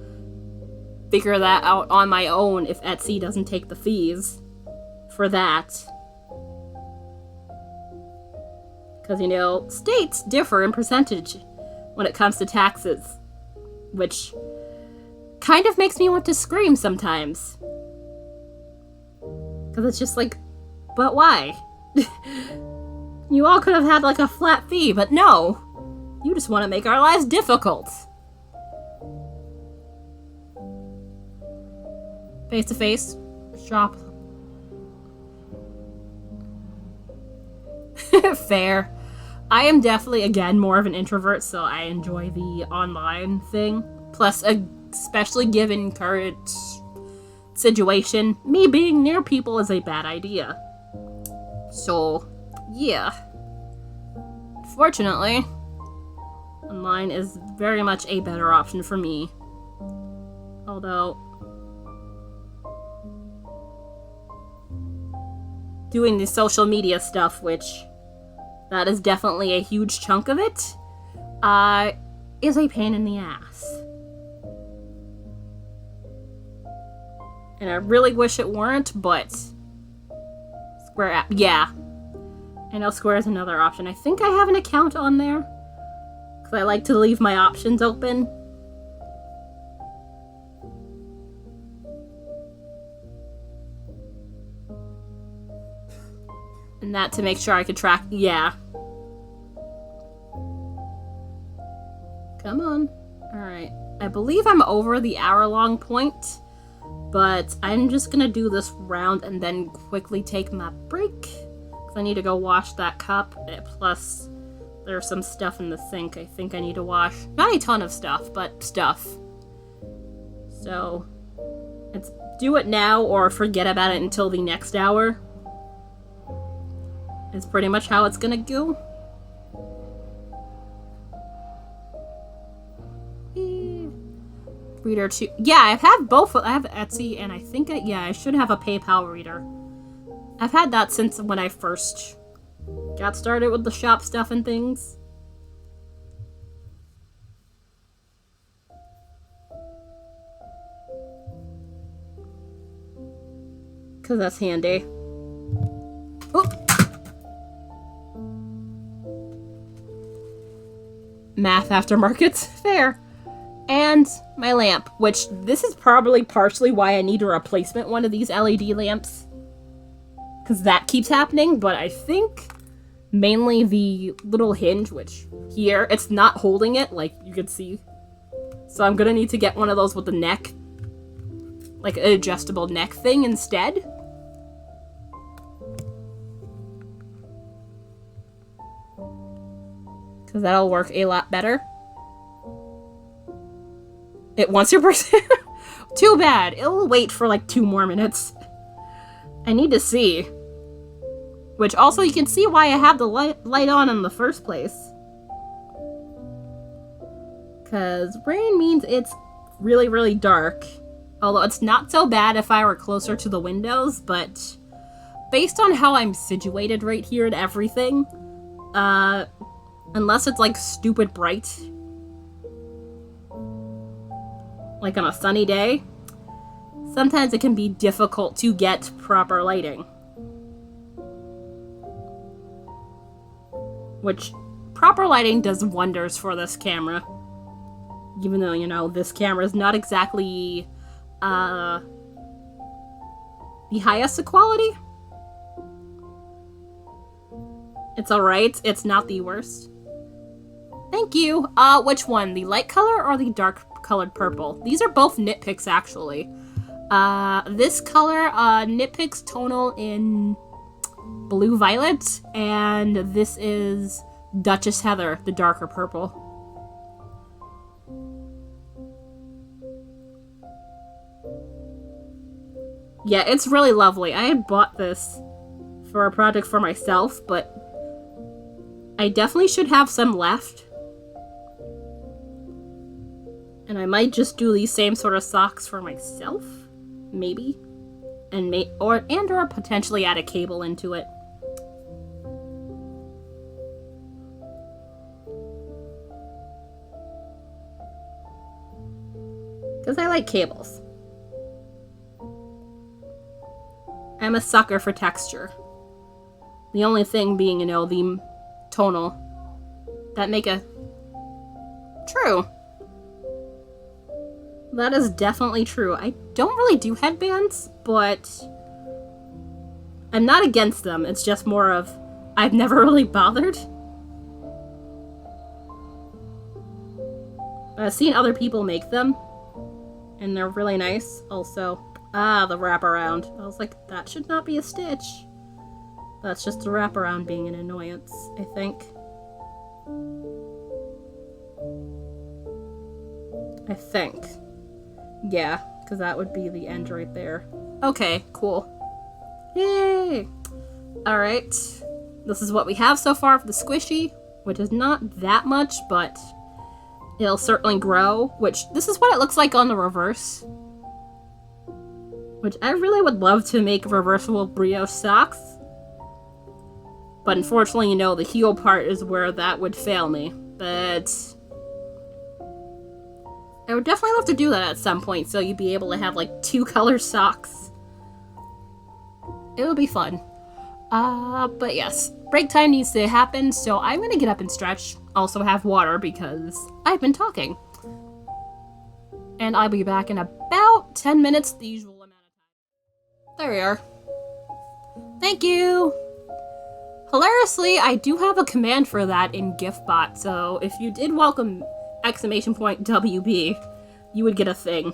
figure that out on my own if Etsy doesn't take the fees. for that. Because, you know, states differ in percentage when it comes to taxes, which kind of makes me want to scream sometimes. Because it's just like, but why? You all could have had like a flat fee, but no. You just want to make our lives difficult. Face to face shop. Fair. I am definitely, again, more of an introvert, so I enjoy the online thing. Plus, especially given current situation, me being near people is a bad idea. So, yeah. Fortunately, online is very much a better option for me. Although, doing the social media stuff, which that is definitely a huge chunk of it, is a pain in the ass. And I really wish it weren't, but Square app, yeah. I know Square is another option. I think I have an account on there, because I like to leave my options open. And that to make sure I could track, yeah. Come on. Alright. I believe I'm over the hour-long point, but I'm just gonna do this round and then quickly take my break, because I need to go wash that cup, plus there's some stuff in the sink I think I need to wash. Not a ton of stuff, but stuff. So, it's do it now or forget about it until the next hour. Is pretty much how it's gonna go. Reader 2. Yeah, I have both. I have Etsy, and I think I should have a PayPal reader. I've had that since when I first got started with the shop stuff and things. Because that's handy. Oh! Math aftermarkets. Fair. And my lamp, which this is probably partially why I need a replacement one of these LED lamps. Because that keeps happening, but I think mainly the little hinge, which here, it's not holding it, like you can see. So I'm gonna need to get one of those with the neck, like an adjustable neck thing instead. Because that'll work a lot better. It wants your person. Too bad. It'll wait for like 2 more minutes. I need to see. Which also you can see why I have the light on in the first place. Because rain means it's really, really dark. Although it's not so bad if I were closer to the windows, but based on how I'm situated right here and everything, unless it's like stupid bright, like on a sunny day, sometimes it can be difficult to get proper lighting. Which, proper lighting does wonders for this camera. Even though, you know, this camera is not exactly, the highest quality. It's alright, it's not the worst. Thank you! Which one? The light color or the dark colored purple? These are both nitpicks, actually. This color, nitpicks tonal in blue violet, and this is Duchess Heather, the darker purple. Yeah, it's really lovely. I had bought this for a project for myself, but I definitely should have some left. And I might just do these same sort of socks for myself, maybe, and or potentially add a cable into it. Because I like cables. I'm a sucker for texture. The only thing being, you know, the tonal that make a... True. That is definitely true. I don't really do headbands, but I'm not against them. It's just more of, I've never really bothered. I've seen other people make them, and they're really nice. Also, the wraparound. I was like, that should not be a stitch. That's just the wraparound being an annoyance, I think. Yeah, because that would be the end right there. Okay, cool. Yay! Alright. This is what we have so far for the squishy, which is not that much, but it'll certainly grow, which this is what it looks like on the reverse. Which I really would love to make reversible brioche socks. But unfortunately, you know, the heel part is where that would fail me. But I would definitely love to do that at some point, so you'd be able to have, like, 2 color socks. It would be fun. But yes, break time needs to happen, so I'm gonna get up and stretch. Also have water, because I've been talking. And I'll be back in about 10 minutes, the usual amount of time. There we are. Thank you! Hilariously, I do have a command for that in GIFBot, so if you did welcome !WB, you would get a thing.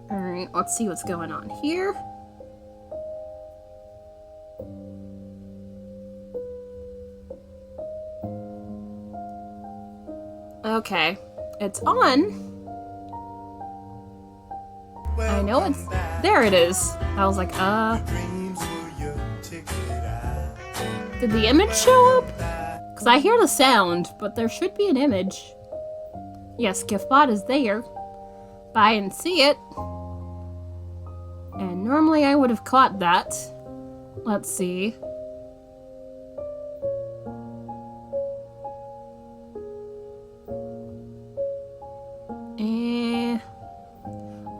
Alright, let's see what's going on here. Okay, it's on. I know it's... There it is. I was like, did the image show up? Because I hear the sound, but there should be an image. Yes, GIFBot is there, but I didn't see it. And normally I would have caught that. Let's see.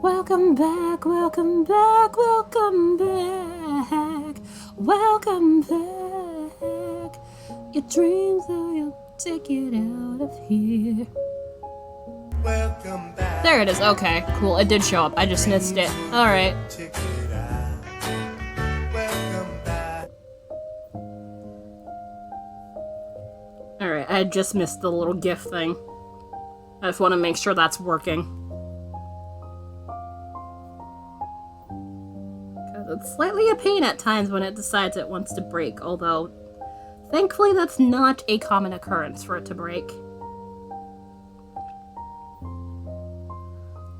Welcome back, welcome back, welcome back, welcome back. Your dreams are you'll take it out of here. Welcome back. There it is, okay, cool, it did show up, I just missed it. Alright. Alright, I just missed the little GIF thing. I just want to make sure that's working. It's slightly a pain at times when it decides it wants to break, although thankfully that's not a common occurrence for it to break.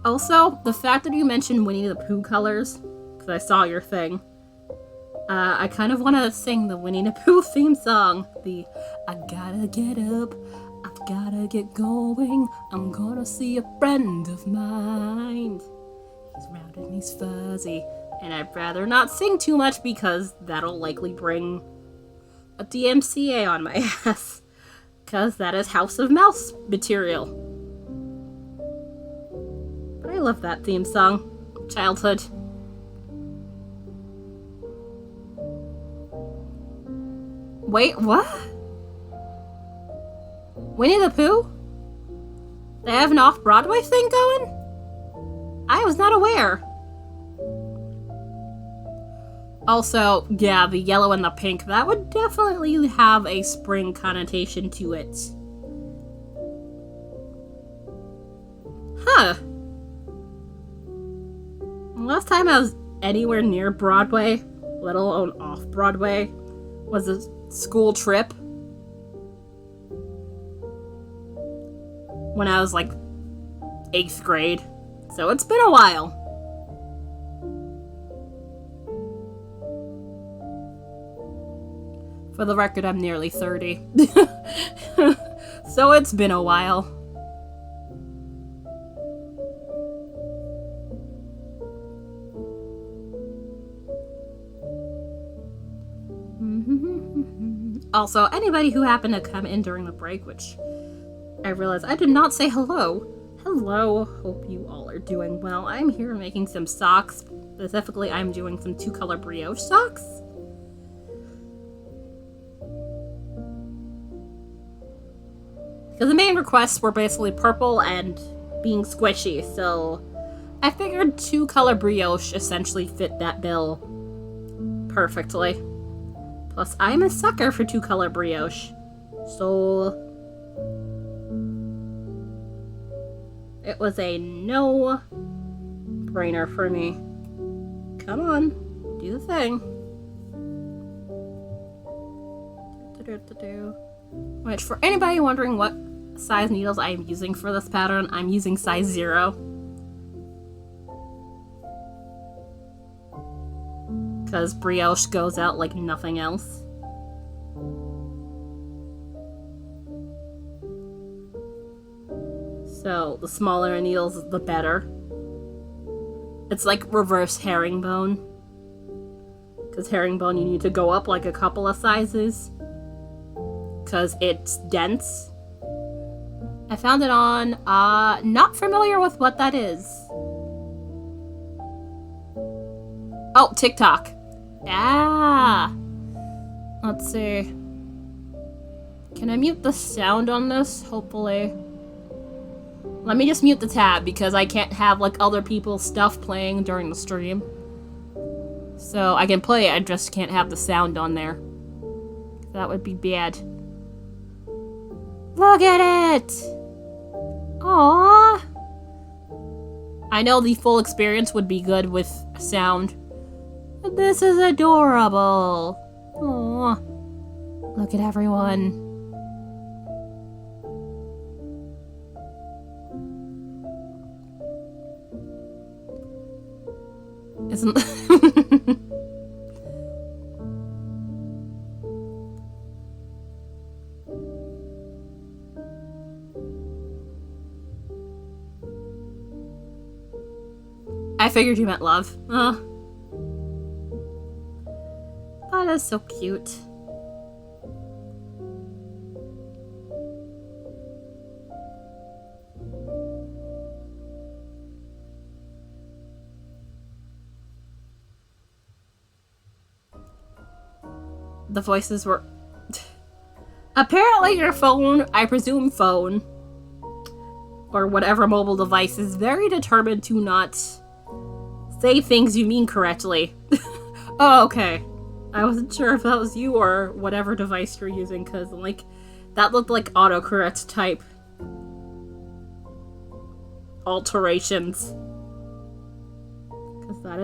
Also, the fact that you mentioned Winnie the Pooh colors, because I saw your thing, I kind of want to sing the Winnie the Pooh theme song. The I gotta get up, I've gotta get going, I'm gonna see a friend of mine. He's round and he's fuzzy. And I'd rather not sing too much because that'll likely bring a DMCA on my ass. Because that is House of Mouse material. But I love that theme song. Childhood. Wait, what? Winnie the Pooh? They have an off-Broadway thing going? I was not aware. Also, yeah, the yellow and the pink, that would definitely have a spring connotation to it. Huh. Last time I was anywhere near Broadway, let alone off-Broadway, was a school trip. When I was like 8th grade. So it's been a while. For the record, I'm nearly 30. So it's been a while. Also, anybody who happened to come in during the break, which I realize I did not say hello. Hello, hope you all are doing well. I'm here making some socks. Specifically, I'm doing some 2-color brioche socks. Because the main requests were basically purple and being squishy, so I figured 2-color brioche essentially fit that bill perfectly. Plus, I'm a sucker for 2-color brioche, so it was a no-brainer for me. Come on, do the thing. Which, for anybody wondering what size needles I am using for this pattern, I'm using size 0. Because brioche goes out like nothing else. So, the smaller needles, the better. It's like reverse herringbone. Because herringbone, you need to go up like a couple of sizes. Because it's dense. I found it on, not familiar with what that is. Oh, TikTok. Ah! Let's see. Can I mute the sound on this? Hopefully. Let me just mute the tab because I can't have like other people's stuff playing during the stream. So I can play it, I just can't have the sound on there. That would be bad. Look at it! Aww! I know the full experience would be good with sound. But this is adorable! Aww. Look at everyone. Isn't... I figured you meant love. That is so cute. The voices were... Apparently your phone, I presume phone, or whatever mobile device, is very determined to not say things you mean correctly. Oh, okay. I wasn't sure if that was you or whatever device you're using, because, like, that looked like autocorrect type alterations. Because that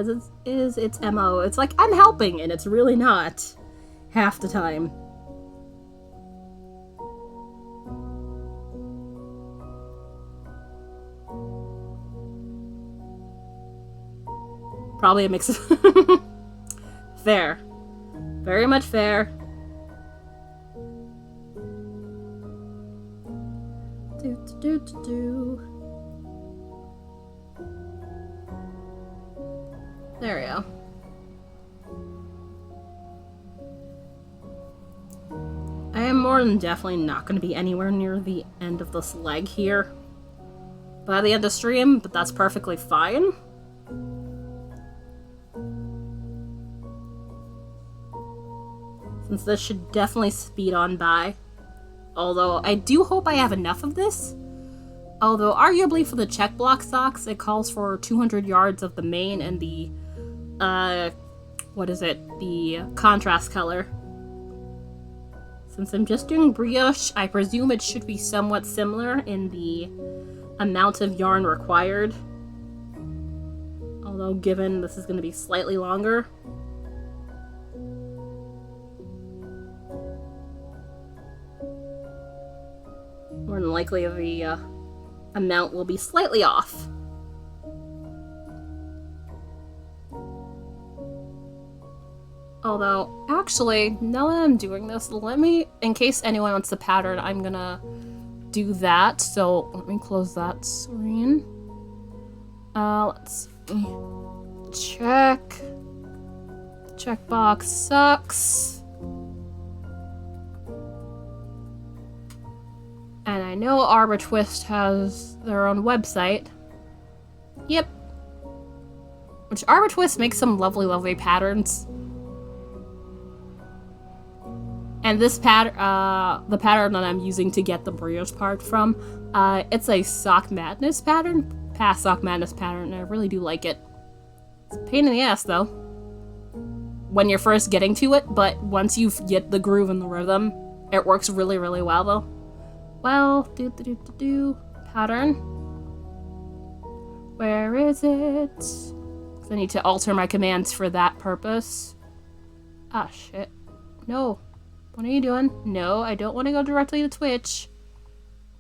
is its MO. It's like, I'm helping, and it's really not. Half the time. Probably a mix of... Fair. Very much fair. There we go. I am more than definitely not going to be anywhere near the end of this leg here by the end of stream, but that's perfectly fine. Since this should definitely speed on by. Although, I do hope I have enough of this. Although, arguably for the check block socks, it calls for 200 yards of the main and the, the contrast color. Since I'm just doing brioche, I presume it should be somewhat similar in the amount of yarn required. Although, given this is going to be slightly longer. More than likely, the amount will be slightly off. Although, actually, now that I'm doing this, let me, in case anyone wants the pattern, I'm gonna do that. So, let me close that screen. Let's see. Checkbox sucks. And I know Arbor Twist has their own website. Yep. Which Arbor Twist makes some lovely, lovely patterns. And this the pattern that I'm using to get the brioche part from, it's a Sock Madness pattern. Past Sock Madness pattern, and I really do like it. It's a pain in the ass, though, when you're first getting to it, but once you get the groove and the rhythm, it works really, really well, though. Well, pattern. Where is it? 'Cause I need to alter my commands for that purpose. Ah, shit. No. What are you doing? No, I don't want to go directly to Twitch.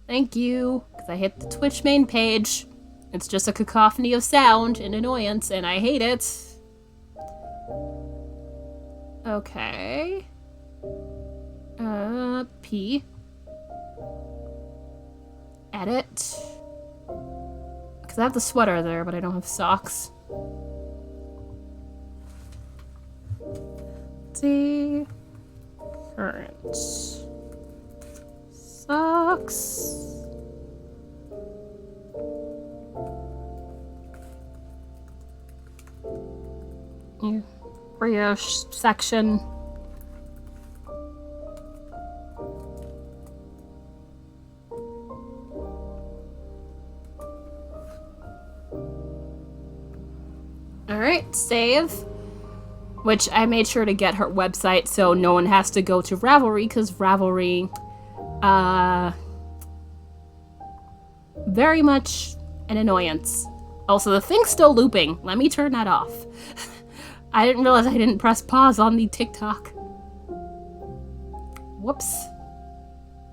Thank you. Because I hit the Twitch main page. It's just a cacophony of sound and annoyance, and I hate it. Okay. P. Edit. Because I have the sweater there, but I don't have socks. Let's see. Current. Socks. Brioche section. Alright, save. Which I made sure to get her website so no one has to go to Ravelry, because Ravelry, very much an annoyance. Also, the thing's still looping. Let me turn that off. I didn't realize I didn't press pause on the TikTok. Whoops.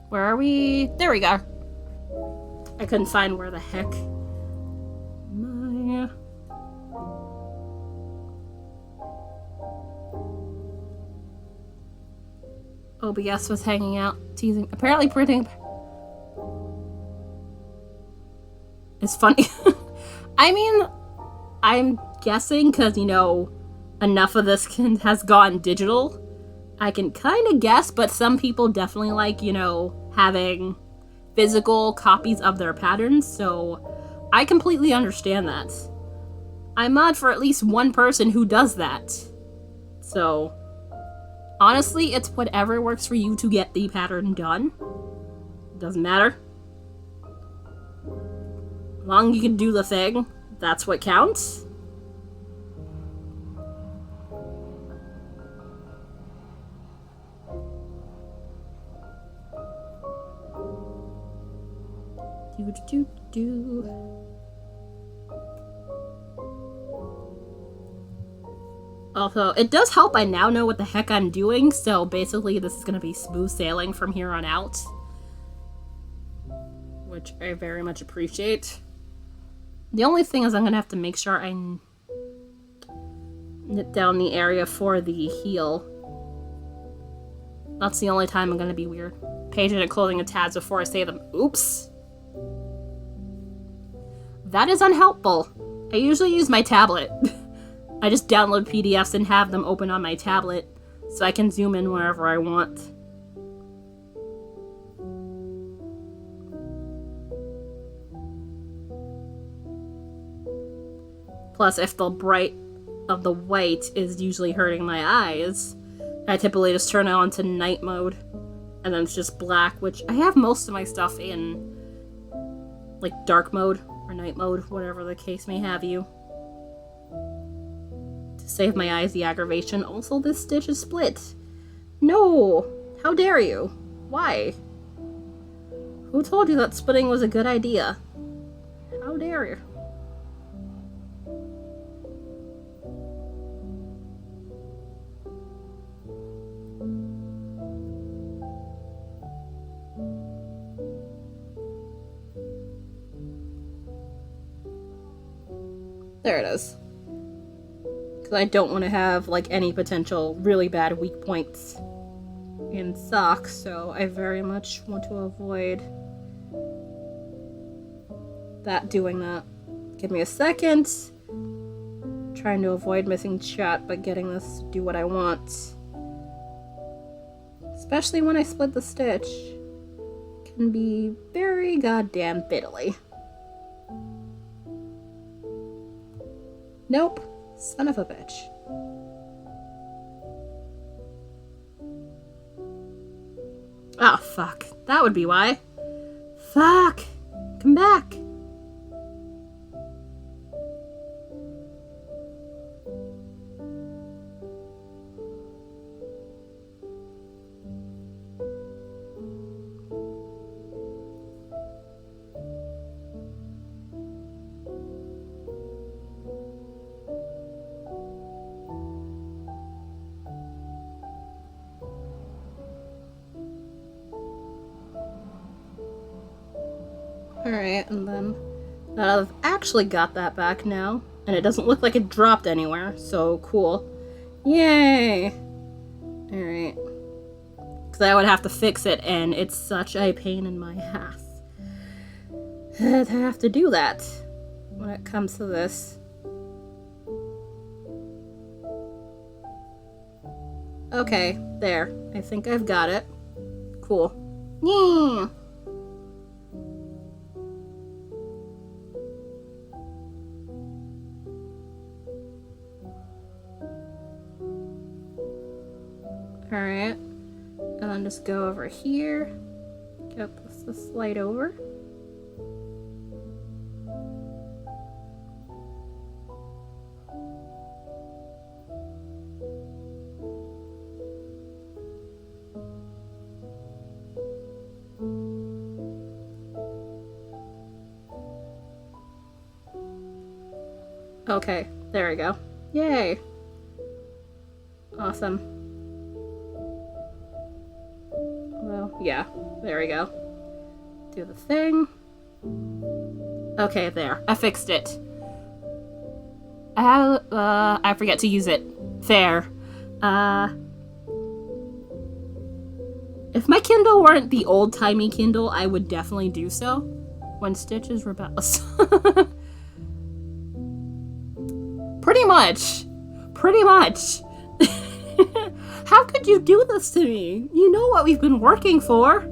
Where are we? There we go. I couldn't find where the heck my... OBS was hanging out, teasing. Apparently printing is funny. I mean, I'm guessing because, you know, enough of this has gone digital. I can kind of guess, but some people definitely like, you know, having physical copies of their patterns, so I completely understand that. I mod for at least one person who does that. So, honestly, it's whatever works for you to get the pattern done. Doesn't matter. As long as you can do the thing, that's what counts. Also, it does help I now know what the heck I'm doing, so basically this is going to be smooth sailing from here on out. Which I very much appreciate. The only thing is I'm going to have to make sure I knit down the area for the heel. That's the only time I'm going to be weird. Page edit clothing and tabs before I say them. Oops. That is unhelpful. I usually use my tablet. I just download PDFs and have them open on my tablet so I can zoom in wherever I want. Plus, if the bright of the white is usually hurting my eyes, I typically just turn it on to night mode. And then it's just black, which I have most of my stuff in, like, dark mode or night mode, whatever the case may have you. To save my eyes the aggravation. Also, this stitch is split. No! How dare you? Why? Who told you that splitting was a good idea? How dare you? There it is. Because I don't want to have, like, any potential really bad weak points in socks, so I very much want to avoid doing that. Give me a second. Trying to avoid missing chat, but getting this to do what I want. Especially when I split the stitch. can be very goddamn fiddly. Nope. Son of a bitch. Oh, fuck. That would be why. Fuck. Come back. Alright, and then I've actually got that back now, and it doesn't look like it dropped anywhere, so cool. Yay! Alright. Because I would have to fix it, and it's such a pain in my ass to have to do that when it comes to this. Okay, there. I think I've got it. Cool. Yeah! Alright, and then just go over here, get this light over. Okay, there we go. Yay! Awesome. Well, yeah, there we go. Do the thing. Okay, there. I fixed it. I forget to use it. Fair. If my Kindle weren't the old-timey Kindle, I would definitely do so. When Stitch is rebellious. Pretty much. Pretty much. How could you do this to me? You know what we've been working for.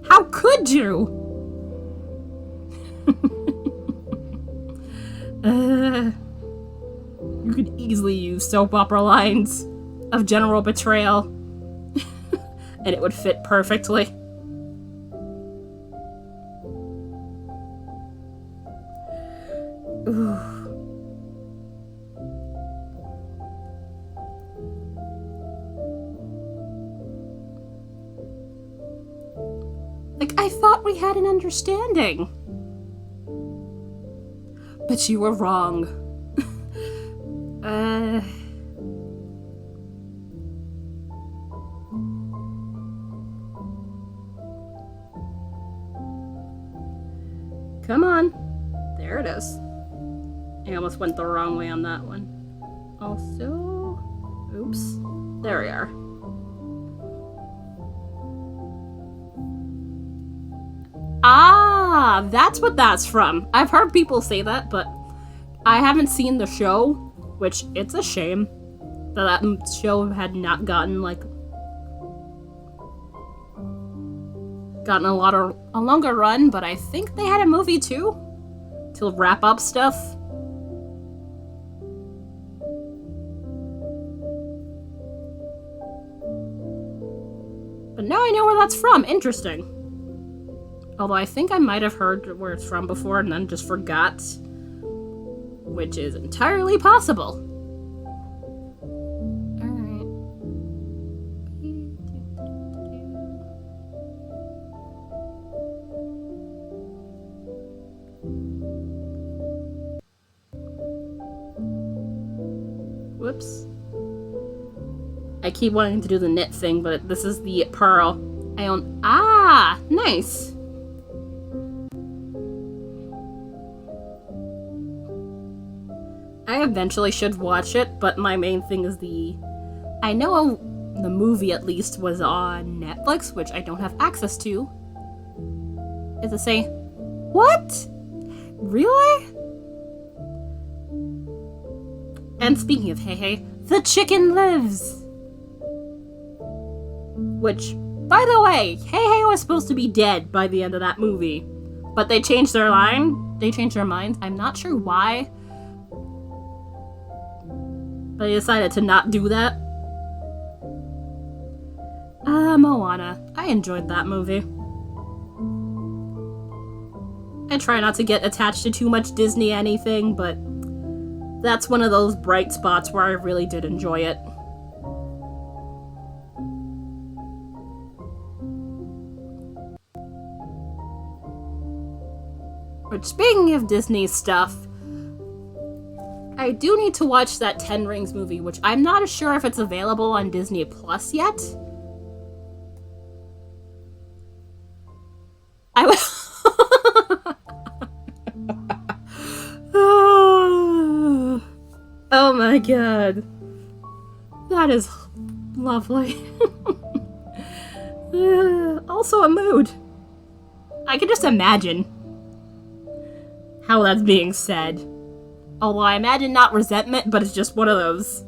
How could you? You could easily use soap opera lines of general betrayal. And it would fit perfectly. Ooh. Like, I thought we had an understanding. But you were wrong. Come on. There it is. I almost went the wrong way on that one. Also... Oops. There we are. Ah, that's what that's from. I've heard people say that, but I haven't seen the show, which it's a shame that that show had not gotten a longer run, but I think they had a movie too to wrap up stuff. But now I know where that's from. Interesting. Although I think I might have heard where it's from before and then just forgot. Which is entirely possible. Alright. Whoops. I keep wanting to do the knit thing, but this is the pearl. I own... Ah! Nice! I eventually should watch it, but my main thing is I know the movie at least was on Netflix, which I don't have access to. Is it say... What? Really? And speaking of Hey Hey, the chicken lives! Which By the way, Hey Hey was supposed to be dead by the end of that movie. But they changed their line. They changed their minds. I'm not sure why. But they decided to not do that. Moana. I enjoyed that movie. I try not to get attached to too much Disney anything, but that's one of those bright spots where I really did enjoy it. But speaking of Disney stuff, I do need to watch that Ten Rings movie, which I'm not sure if it's available on Disney Plus yet. Oh my god. That is lovely. Also a mood. I can just imagine how that's being said. Although I imagine not resentment, but it's just one of those.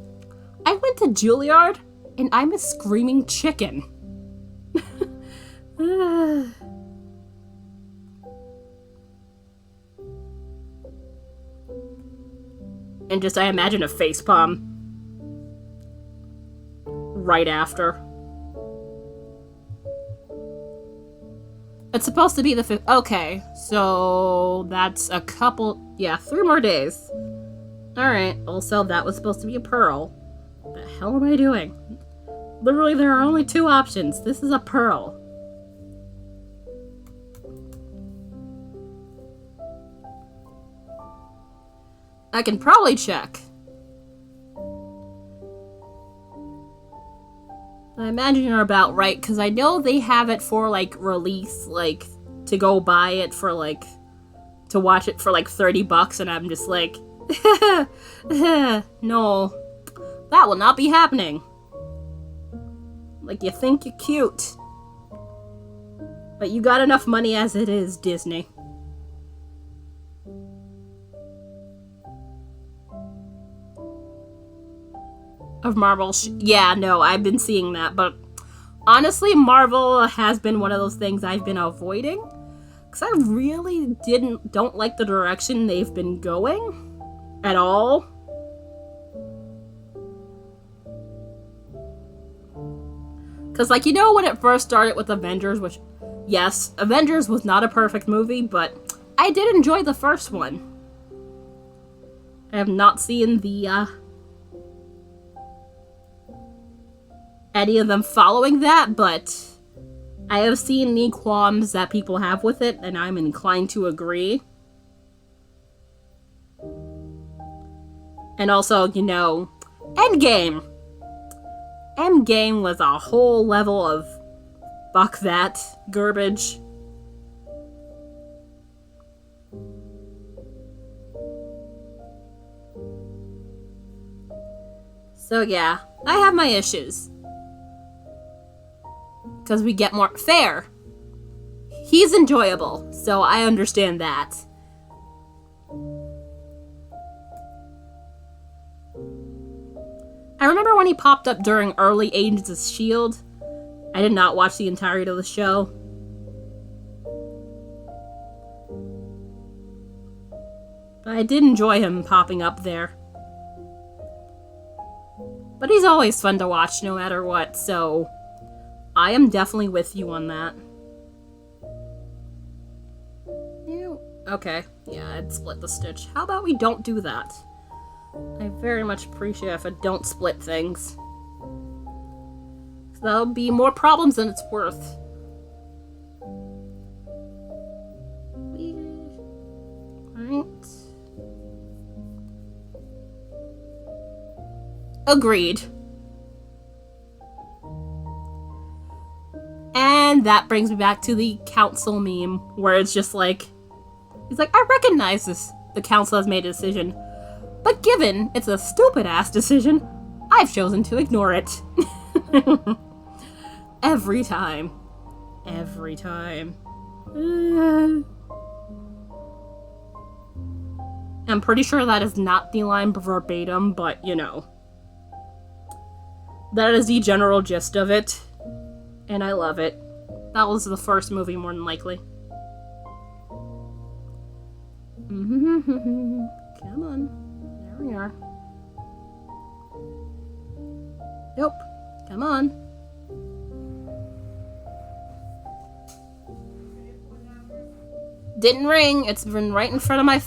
I went to Juilliard, and I'm a screaming chicken. And just, I imagine a facepalm right after. It's supposed to be the 5th. Okay, so that's a couple, 3 more days. Alright, also that was supposed to be a pearl. What the hell am I doing? Literally, there are only 2 options. This is a pearl. I can probably check. I imagine you're about right, because I know they have it for, like, release, like, to go buy it for, like, to watch it for, like, $30, and I'm just like, no, that will not be happening. Like, you think you're cute, but you got enough money as it is, Disney. Of Marvel. Yeah, no, I've been seeing that, but honestly, Marvel has been one of those things I've been avoiding, because I really don't like the direction they've been going at all. Because, like, you know, when it first started with Avengers, which, yes, Avengers was not a perfect movie, but I did enjoy the first one. I have not seen the, any of them following that, but I have seen the qualms that people have with it, and I'm inclined to agree. And also, you know, Endgame! Endgame was a whole level of fuck that garbage. So yeah, I have my issues. Because we get more fair. He's enjoyable, so I understand that. I remember when he popped up during early Agents of S.H.I.E.L.D. I did not watch the entirety of the show. But I did enjoy him popping up there. But he's always fun to watch no matter what, so I am definitely with you on that. Okay, yeah, I'd split the stitch. How about we don't do that? I very much appreciate if I don't split things. So that'll be more problems than it's worth. Right. Agreed. And that brings me back to the council meme, where it's just like, he's like, I recognize this. The council has made a decision. But given it's a stupid-ass decision, I've chosen to ignore it. Every time. Every time. I'm pretty sure that is not the line verbatim, but, you know. That is the general gist of it. And I love it. That was the first movie, more than likely. Come on. There we are. Nope. Come on. Didn't ring. It's been right in front of my...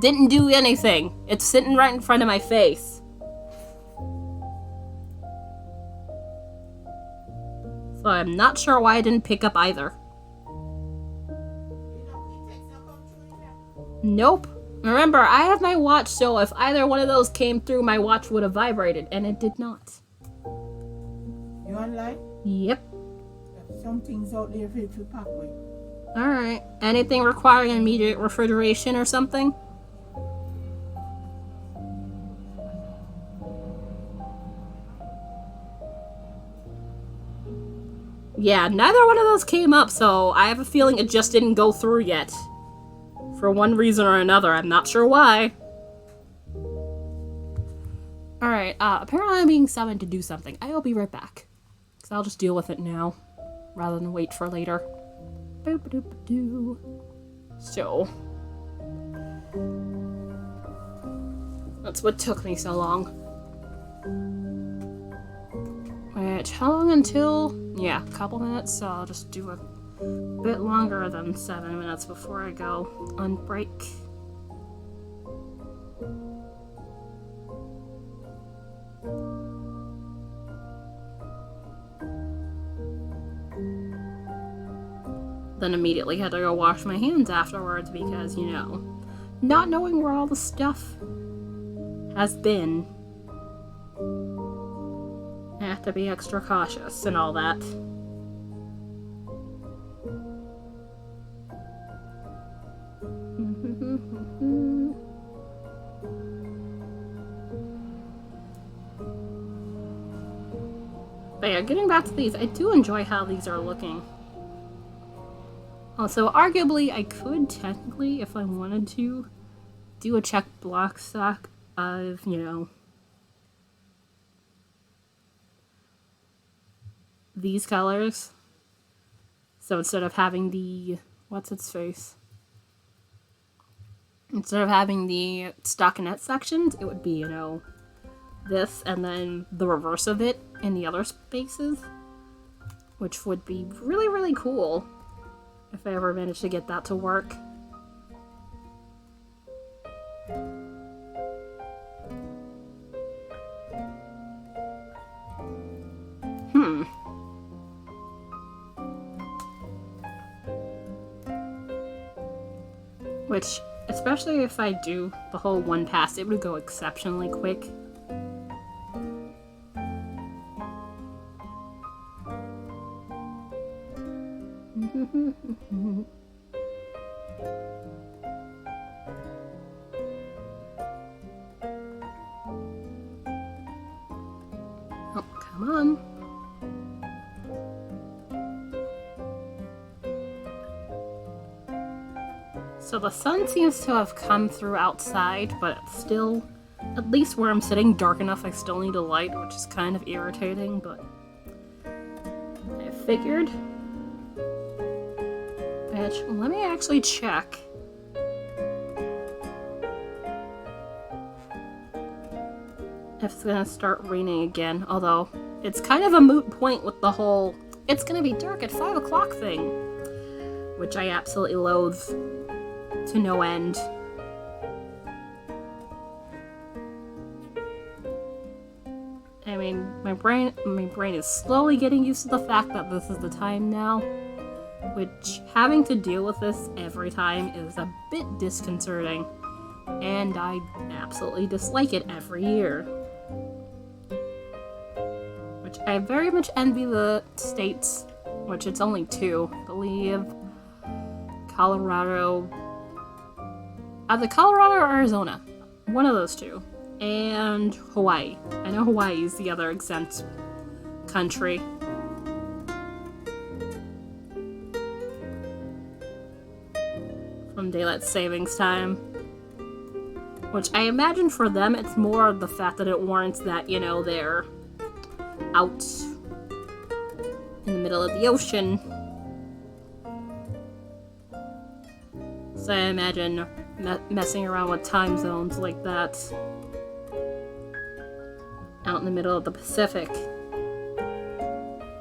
Didn't do anything. It's sitting right in front of my face. So I'm not sure why I didn't pick up either. Nope. Remember, I have my watch, so if either one of those came through, my watch would have vibrated, and it did not. You online? Yep. Some things out there for you to pack with. Alright. Anything requiring immediate refrigeration or something? Yeah, neither one of those came up, so I have a feeling it just didn't go through yet. For one reason or another, I'm not sure why. Alright, apparently I'm being summoned to do something. I'll be right back. Because I'll just deal with it now, rather than wait for later. Boop-a-doop-a-doo. So. That's what took me so long. Which, how long until? Yeah, a couple minutes, so I'll just do a bit longer than 7 minutes before I go on break. Then immediately had to go wash my hands afterwards because, you know, not knowing where all the stuff has been. I have to be extra cautious and all that. But yeah, getting back to these, I do enjoy how these are looking. Also, arguably, I could technically, if I wanted to, do a check block stock of, you know, these colors. So instead of having the, what's its face? Instead of having the stockinette sections, it would be, you know, this and then the reverse of it in the other spaces. Which would be really, really cool if I ever managed to get that to work. Which, especially if I do the whole one pass, it would go exceptionally quick. Oh, come on. So the sun seems to have come through outside, but it's still, at least where I'm sitting, dark enough I still need a light, which is kind of irritating, but I figured. Bitch, let me actually check. If it's gonna start raining again, although it's kind of a moot point with the whole it's gonna be dark at 5 o'clock thing, which I absolutely loathe to no end. I mean, my brain is slowly getting used to the fact that this is the time now, which having to deal with this every time is a bit disconcerting, and I absolutely dislike it every year. Which I very much envy the states, which it's only 2, I believe. Colorado. Either Colorado or Arizona. One of those 2. And Hawaii. I know Hawaii is the other exempt country. From daylight savings time. Which I imagine for them it's more the fact that it warrants that, you know, they're out middle of the ocean. So I imagine messing around with time zones like that out in the middle of the Pacific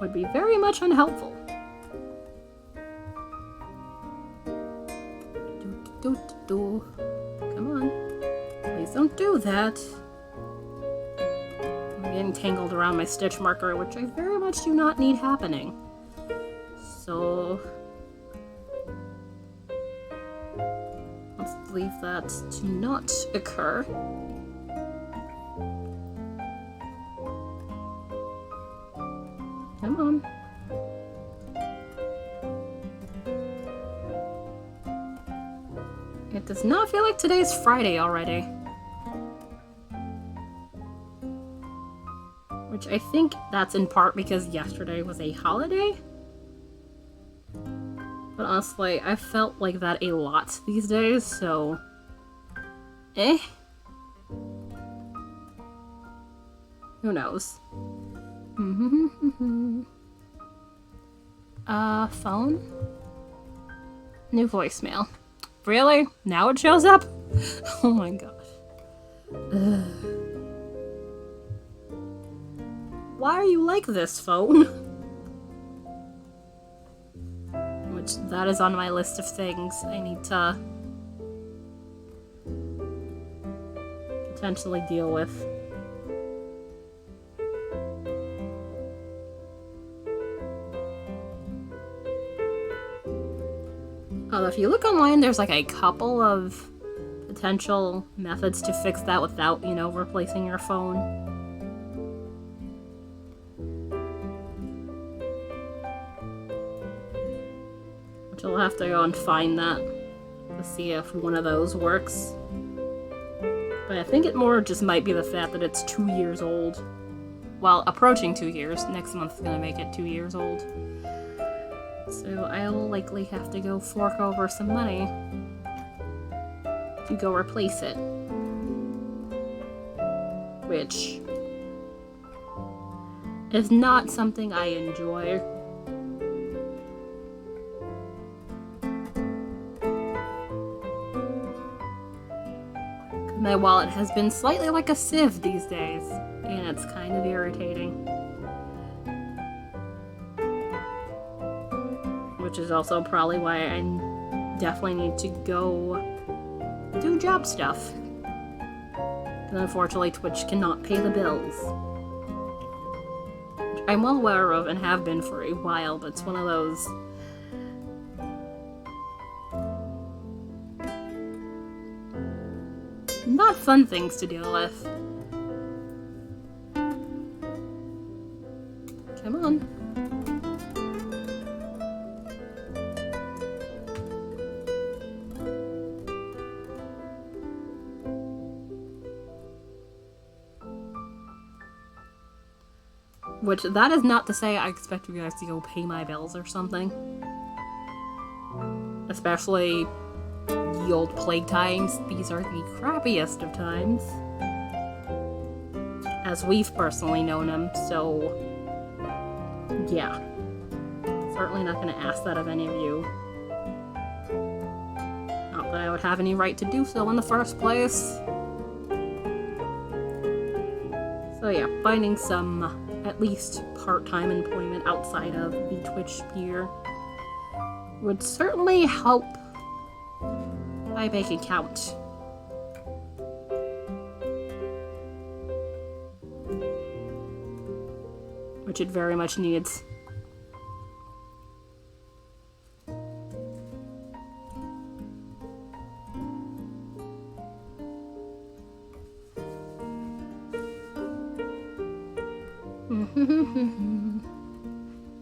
would be very much unhelpful. Come on. Please don't do that. I'm getting tangled around my stitch marker, which I very much do not need happening. So let's leave that to not occur. Come on. It does not feel like today's Friday already. Which I think that's in part because yesterday was a holiday. But honestly, I felt like that a lot these days, so... Who knows? Phone? New voicemail. Really? Now it shows up? Oh my gosh. Ugh. Why are you like this, phone? Which, that is on my list of things I need to potentially deal with. Although if you look online, there's like a couple of potential methods to fix that without, you know, replacing your phone. Which I'll have to go and find that to see if one of those works. But I think it more just might be the fact that it's 2 years old. Well, approaching 2 years. Next month's gonna make it 2 years old. So I'll likely have to go fork over some money to go replace it. Which is not something I enjoy. My wallet has been slightly like a sieve these days, and it's kind of irritating. Which is also probably why I definitely need to go do job stuff. And unfortunately, Twitch cannot pay the bills. Which I'm well aware of and have been for a while, but it's one of those... not fun things to deal with. Come on. Which, that is not to say I expect you guys to go pay my bills or something. Especially the old plague times. These are the crappiest of times. As we've personally known them, so... yeah. Certainly not going to ask that of any of you. Not that I would have any right to do so in the first place. So yeah, finding some... at least part-time employment outside of the Twitch sphere would certainly help my bank account. Which it very much needs.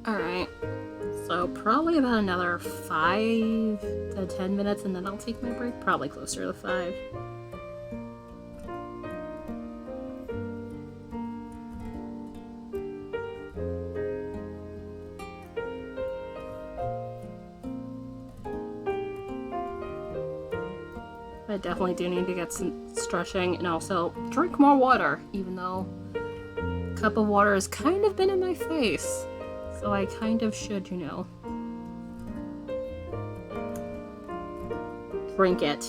Alright, so probably about another 5 to 10 minutes and then I'll take my break. Probably closer to 5. I definitely do need to get some stretching and also drink more water, even though a cup of water has kind of been in my face. So So I kind of should, you know, drink it.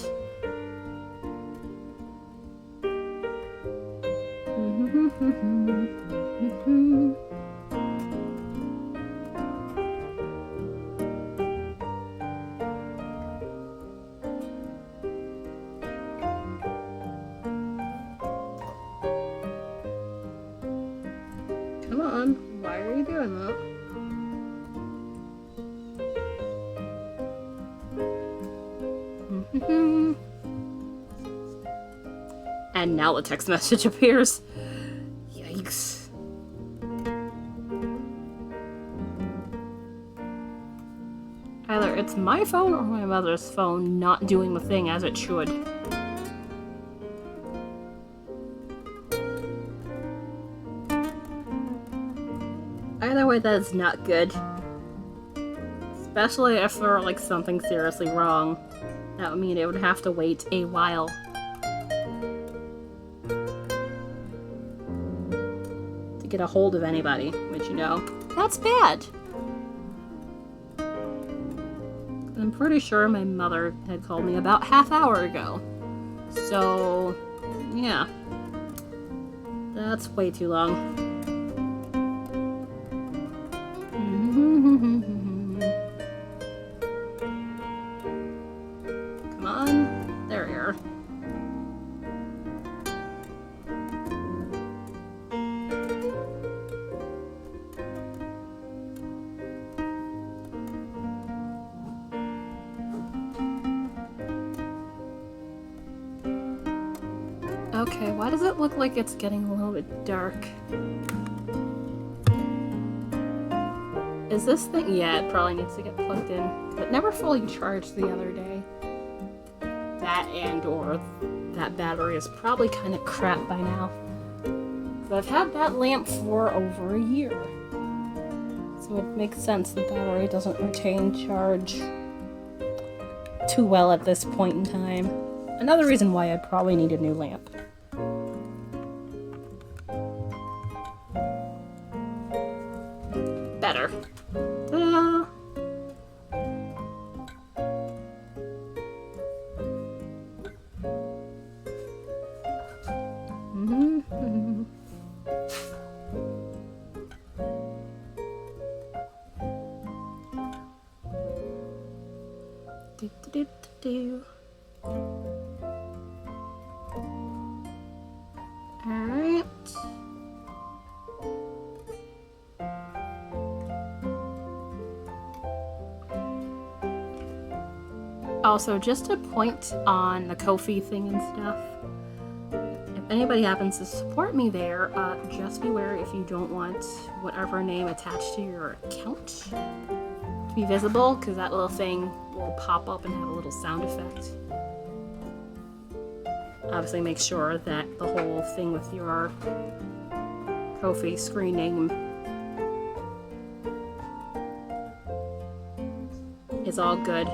Come on, why are you doing that? And now the text message appears. Yikes. Either it's my phone or my mother's phone not doing the thing as it should. Either way, that is not good. Especially if there were like something seriously wrong. That would mean it would have to wait a while. To get a hold of anybody, which, you know, that's bad. I'm pretty sure my mother had called me about half hour ago. So, yeah. That's way too long. Come on. There you are. Okay, why does it look like it's getting a little bit dark? Is this thing? Yeah, it probably needs to get plugged in. But never fully charged the other day. That and or that battery is probably kind of crap by now. I've had that lamp for over a year. So it makes sense the battery doesn't retain charge too well at this point in time. Another reason why I'd probably need a new lamp. Better. Ta-da! Do. Alright. Also, just a point on the Ko-fi thing and stuff. If anybody happens to support me there, just beware if you don't want whatever name attached to your account to be visible, because that little thing will pop up and have a little sound effect. Obviously make sure that the whole thing with your Ko-fi screen name is all good.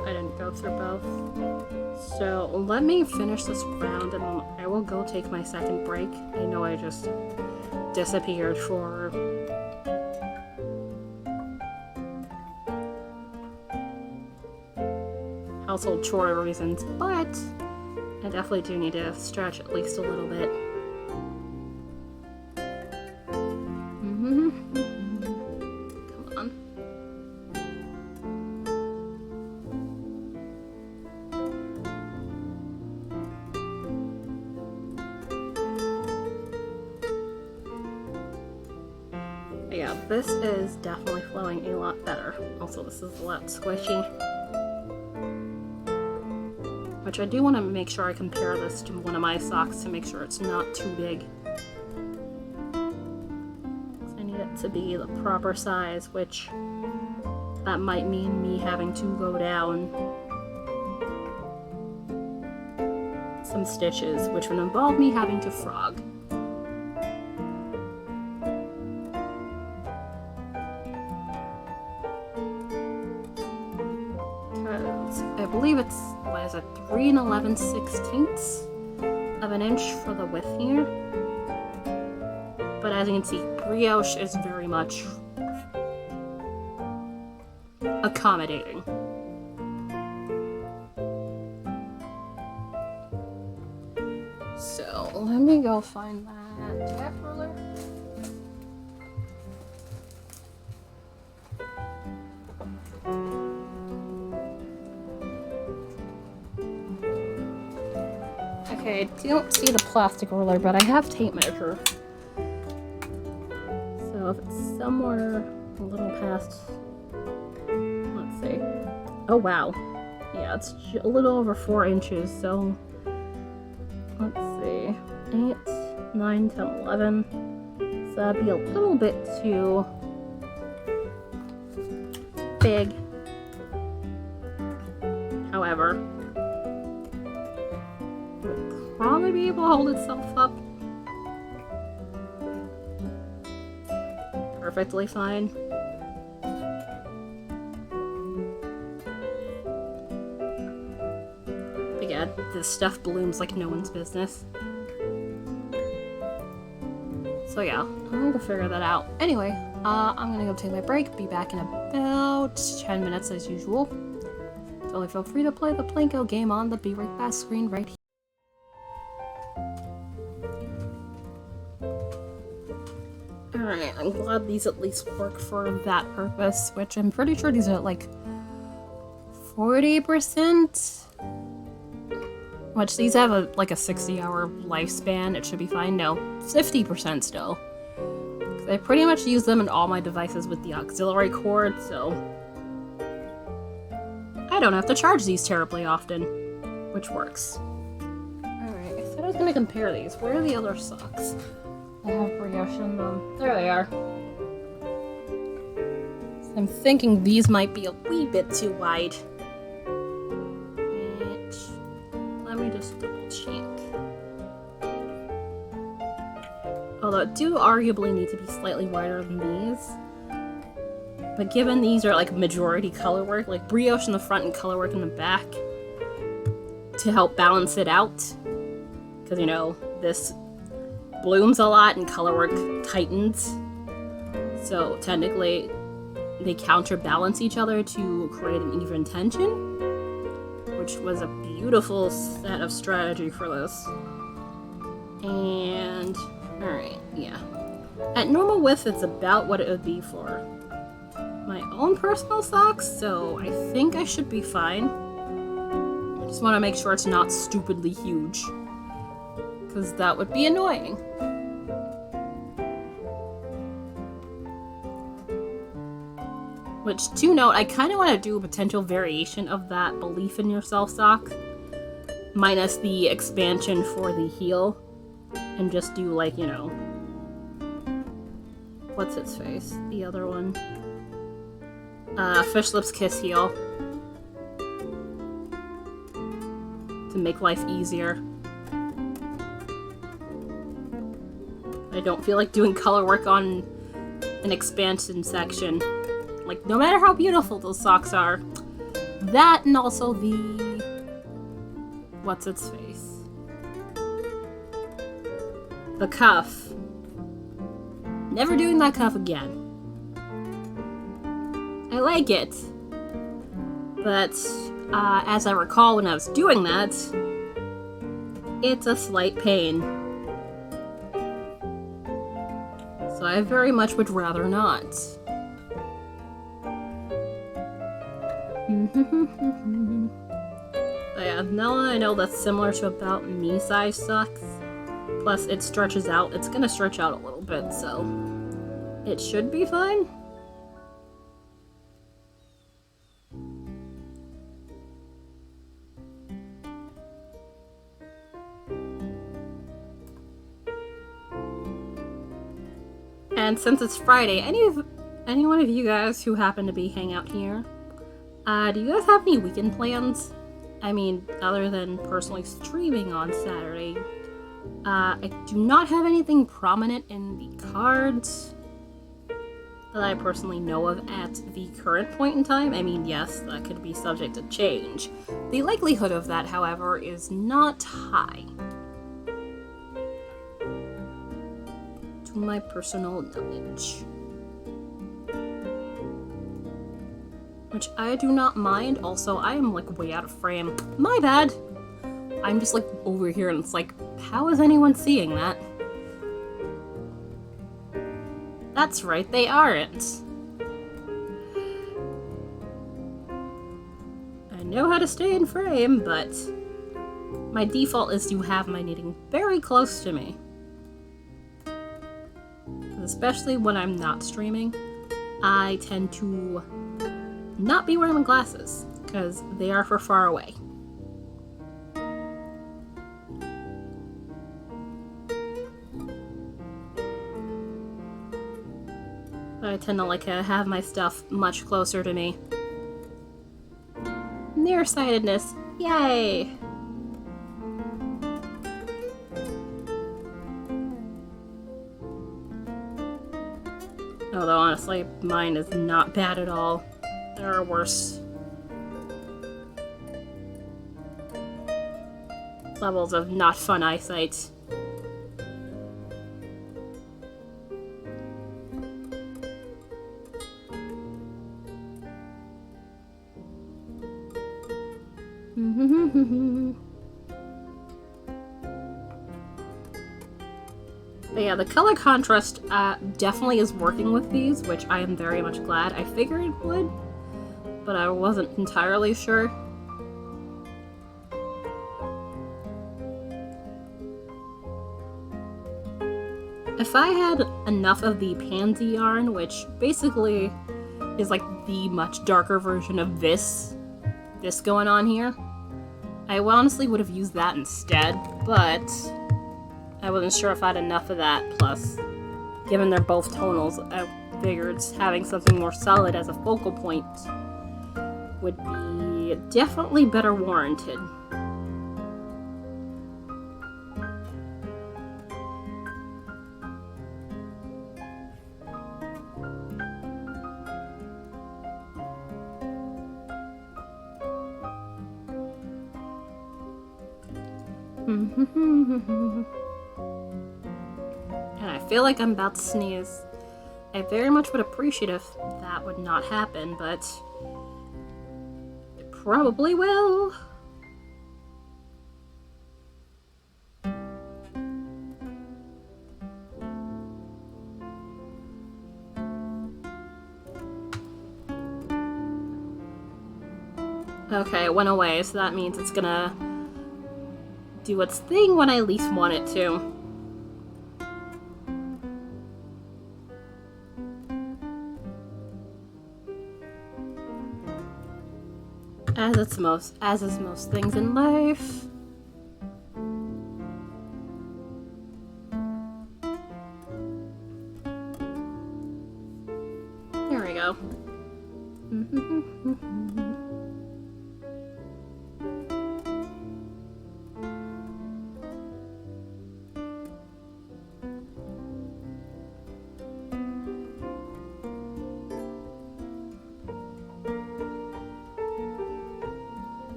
I didn't go through both. So let me finish this round and I will go take my second break. I know I just disappeared for household chore reasons, but I definitely do need to stretch at least a little bit. Come on. Yeah, this is definitely flowing a lot better. Also, this is a lot squishy. Which I do want to make sure I compare this to one of my socks to make sure it's not too big. I need it to be the proper size, which that might mean me having to go down some stitches, which would involve me having to frog. I believe it's, what is it, 3 and 11/16 of an inch for the width here. But as you can see, brioche is very much accommodating. So let me go find that tape ruler. Okay, I don't see the plastic ruler, but I have tape measure. So if it's somewhere a little past, let's see. Oh wow, yeah, it's a little over 4 inches. So let's see, 8, 9, 10, 11. So that'd be a little bit too big. However, it would probably be able to hold itself up perfectly fine. But yeah, this stuff blooms like no one's business. So yeah, I'm going to figure that out. Anyway, I'm gonna go take my break, be back in about 10 minutes as usual. So feel free to play the Planko game on the Be Right Back screen right here. Alright, I'm glad these at least work for that purpose, which I'm pretty sure these are at like 40%. Which these have like a 60-hour lifespan. It should be fine. No, 50% still. I pretty much use them in all my devices with the auxiliary cord, so I don't have to charge these terribly often, which works. Alright, I said I was gonna compare these. Where are the other socks? I have brioche in them. There they are. So I'm thinking these might be a wee bit too wide. Let me just double check. Although it do arguably need to be slightly wider than these. But given these are like majority color work, like brioche in the front and color work in the back, to help balance it out. Because, you know, this blooms a lot and color work tightens. So technically, they counterbalance each other to create an even tension. Which was a beautiful set of strategy for this. And, alright, yeah. At normal width, it's about what it would be for my own personal socks, so I think I should be fine. I just want to make sure it's not stupidly huge, because that would be annoying. Which, to note, I kind of want to do a potential variation of that belief in yourself sock, minus the expansion for the heel, and just do, like, you know, what's its face? The other one. Fish Lips Kiss heel. To make life easier. I don't feel like doing color work on an expansion section. Like, no matter how beautiful those socks are. That and also the... what's its face? The cuff. Never doing that cuff again. I like it. But, as I recall when I was doing that, it's a slight pain. So I very much would rather not. But yeah, now that I know that's similar to about me size socks, plus it stretches out, it's gonna stretch out a little bit, so it should be fine. And since it's Friday, any one of you guys who happen to be hang out here, do you guys have any weekend plans? I mean, other than personally streaming on Saturday. I do not have anything prominent in the cards. that I personally know of at the current point in time. I mean, yes, that could be subject to change. The likelihood of that, however, is not high. To my personal knowledge. Which I do not mind. Also, I am like way out of frame. My bad! I'm just like over here and it's like, how is anyone seeing that? That's right, they aren't. I know how to stay in frame, but my default is to have my knitting very close to me. Especially when I'm not streaming, I tend to not be wearing my glasses, because they are for far away. I tend to like to have my stuff much closer to me. Nearsightedness, yay! Although honestly, mine is not bad at all. There are worse levels of not fun eyesight. But yeah, the color contrast definitely is working with these, which I am very much glad. I figured it would, but I wasn't entirely sure. If I had enough of the pansy yarn, which basically is like the much darker version of this going on here, I honestly would have used that instead, but I wasn't sure if I had enough of that. Plus, given they're both tonals, I figured having something more solid as a focal point would be definitely better warranted. And I feel like I'm about to sneeze. I very much would appreciate if that would not happen, but it probably will. Okay, it went away, so that means it's gonna do its thing when I least want it to. As is most things in life. There we go.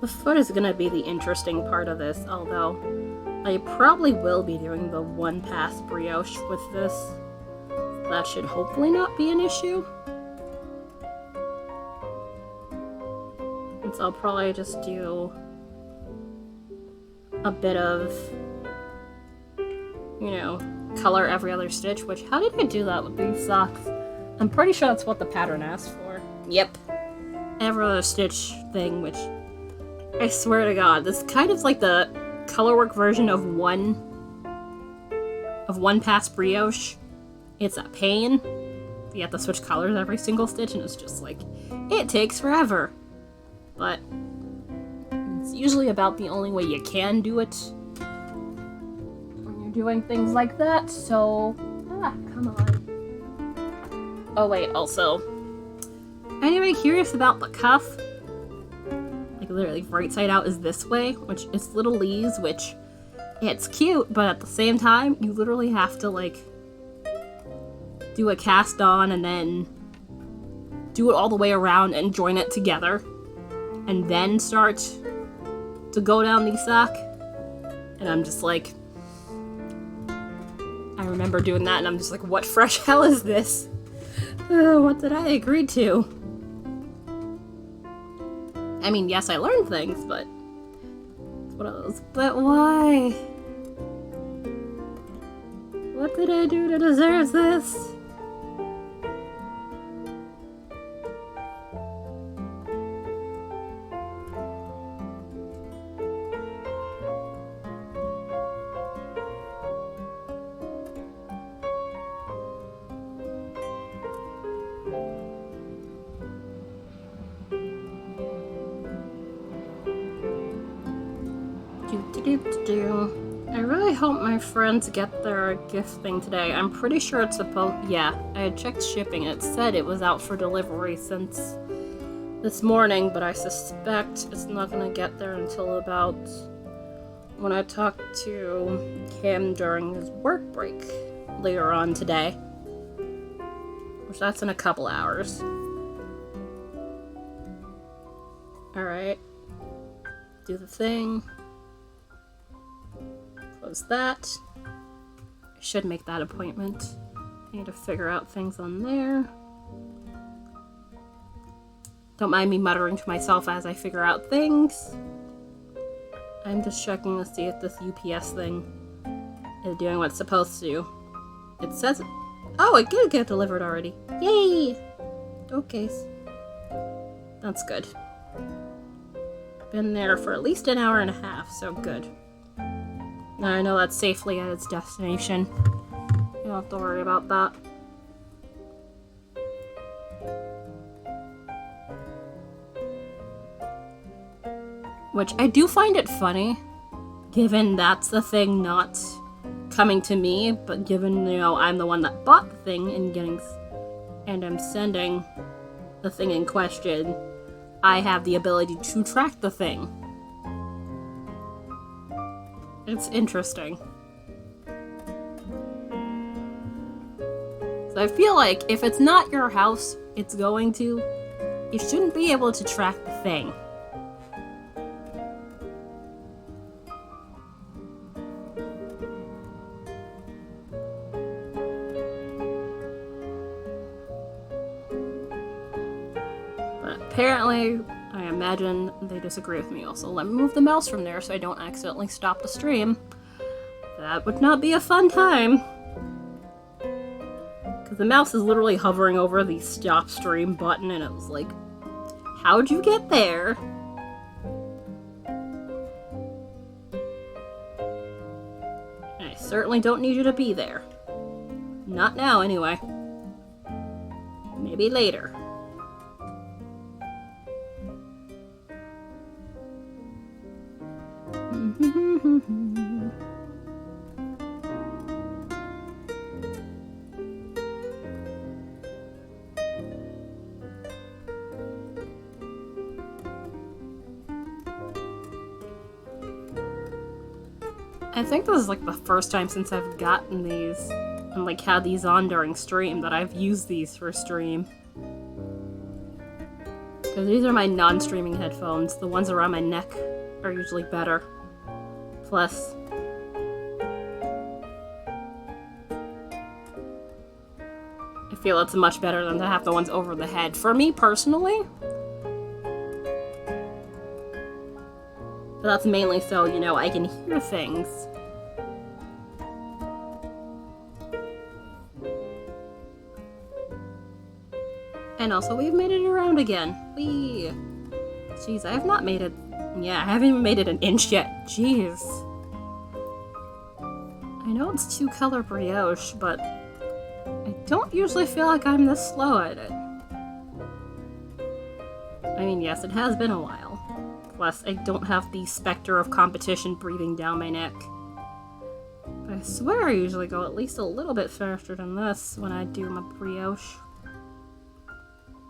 The foot is gonna be the interesting part of this, although I probably will be doing the one pass brioche with this. That should hopefully not be an issue. And so I'll probably just do a bit of, you know, color every other stitch, which, how did I do that with these socks? I'm pretty sure that's what the pattern asked for. Yep. Every other stitch thing, which, I swear to God, this kind of like the colorwork version of one pass brioche. It's a pain. You have to switch colors every single stitch, and it's just like, it takes forever. But it's usually about the only way you can do it when you're doing things like that, so come on. Oh wait, also, anybody curious about the cuff? Like literally right side out is this way, which is little Lee's, which it's cute, but at the same time, you literally have to like do a cast on and then do it all the way around and join it together and then start to go down the sock. And I'm just like, I remember doing that and I'm just like, what fresh hell is this? What did I agree to? I mean, yes, I learned things, but it's one of those, but why? What did I do to deserve this? I really hope my friends get their gift thing today. I'm pretty sure it's supposed... Yeah, I had checked shipping. It said it was out for delivery since this morning, but I suspect it's not going to get there until about when I talk to Kim during his work break later on today. Which that's in a couple hours. Alright. Do the thing. Close that. I should make that appointment. I need to figure out things on there. Don't mind me muttering to myself as I figure out things. I'm just checking to see if this UPS thing is doing what it's supposed to. It says... Oh, it did get delivered already. Yay! Okay. That's good. Been there for at least an hour and a half, so good. Now I know that's safely at its destination. You don't have to worry about that. Which I do find it funny, given that's the thing not coming to me, but given, you know, I'm the one that bought the thing and I'm sending the thing in question, I have the ability to track the thing. It's interesting. So I feel like if it's not your house, it's going to, you shouldn't be able to track the thing. But apparently, I imagine they disagree with me. Also, let me move the mouse from there so I don't accidentally stop the stream. That would not be a fun time. Because the mouse is literally hovering over the stop stream button and it was like, how'd you get there? I certainly don't need you to be there. Not now, anyway. Maybe later. I think this is like the first time since I've gotten these and like had these on during stream that I've used these for stream. Because these are my non-streaming headphones. The ones around my neck are usually better. Plus, I feel it's much better than to have the ones over the head. For me personally, but that's mainly so, you know, I can hear things. And also, we've made it around again. Whee! Jeez, I have not made it... Yeah, I haven't even made it an inch yet. Jeez. I know it's two-color brioche, but I don't usually feel like I'm this slow at it. I mean, yes, it has been a while. Plus, I don't have the specter of competition breathing down my neck. But I swear I usually go at least a little bit faster than this when I do my brioche.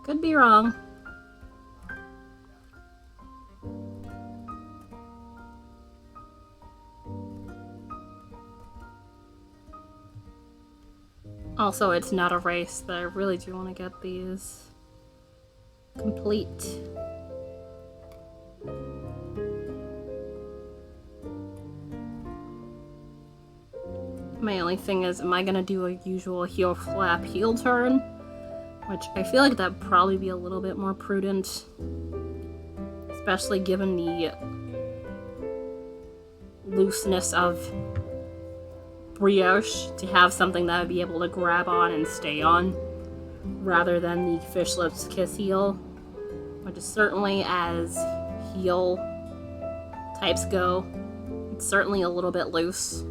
Could be wrong. Also, it's not a race, but I really do want to get these complete. My only thing is, am I gonna do a usual heel flap heel turn? Which I feel like that'd probably be a little bit more prudent. Especially given the looseness of brioche, to have something that I'd be able to grab on and stay on, rather than the fish lips kiss heel, which is certainly, as heel types go, it's certainly a little bit loose.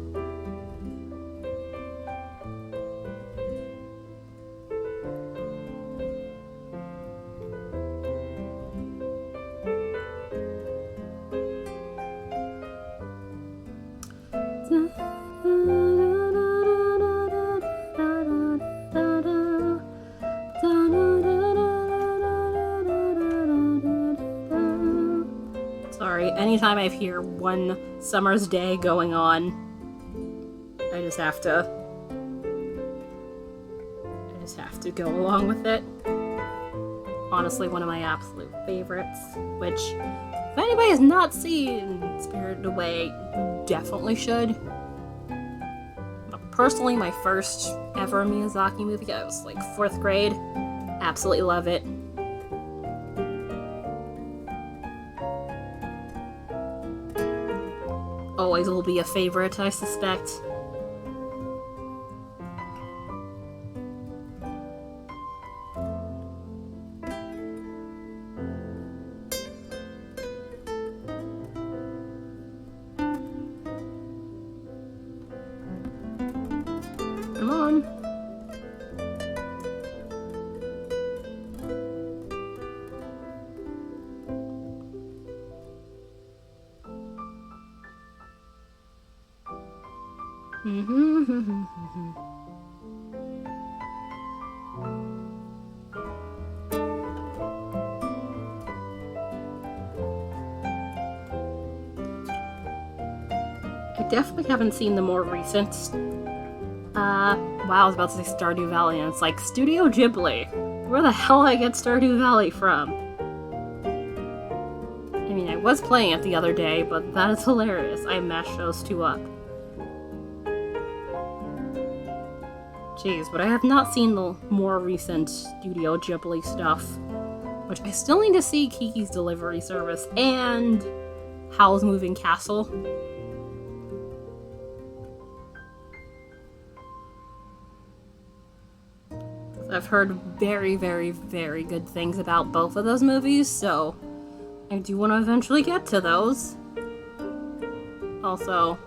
Sorry, anytime I hear One Summer's Day going on, I just have to go along with it. Honestly, one of my absolute favorites, which, if anybody has not seen Spirited Away, you definitely should. But personally, my first ever Miyazaki movie, I was like 4th grade. Absolutely love it. Always will be a favorite, I suspect. Come on. I definitely haven't seen the more recent. Wow, I was about to say Stardew Valley, and it's like, Studio Ghibli. Where the hell did I get Stardew Valley from? I mean, I was playing it the other day, but that is hilarious. I mashed those two up. Jeez, but I have not seen the more recent Studio Ghibli stuff, which I still need to see Kiki's Delivery Service and Howl's Moving Castle. I've heard very, very, very good things about both of those movies, so I do want to eventually get to those. Also,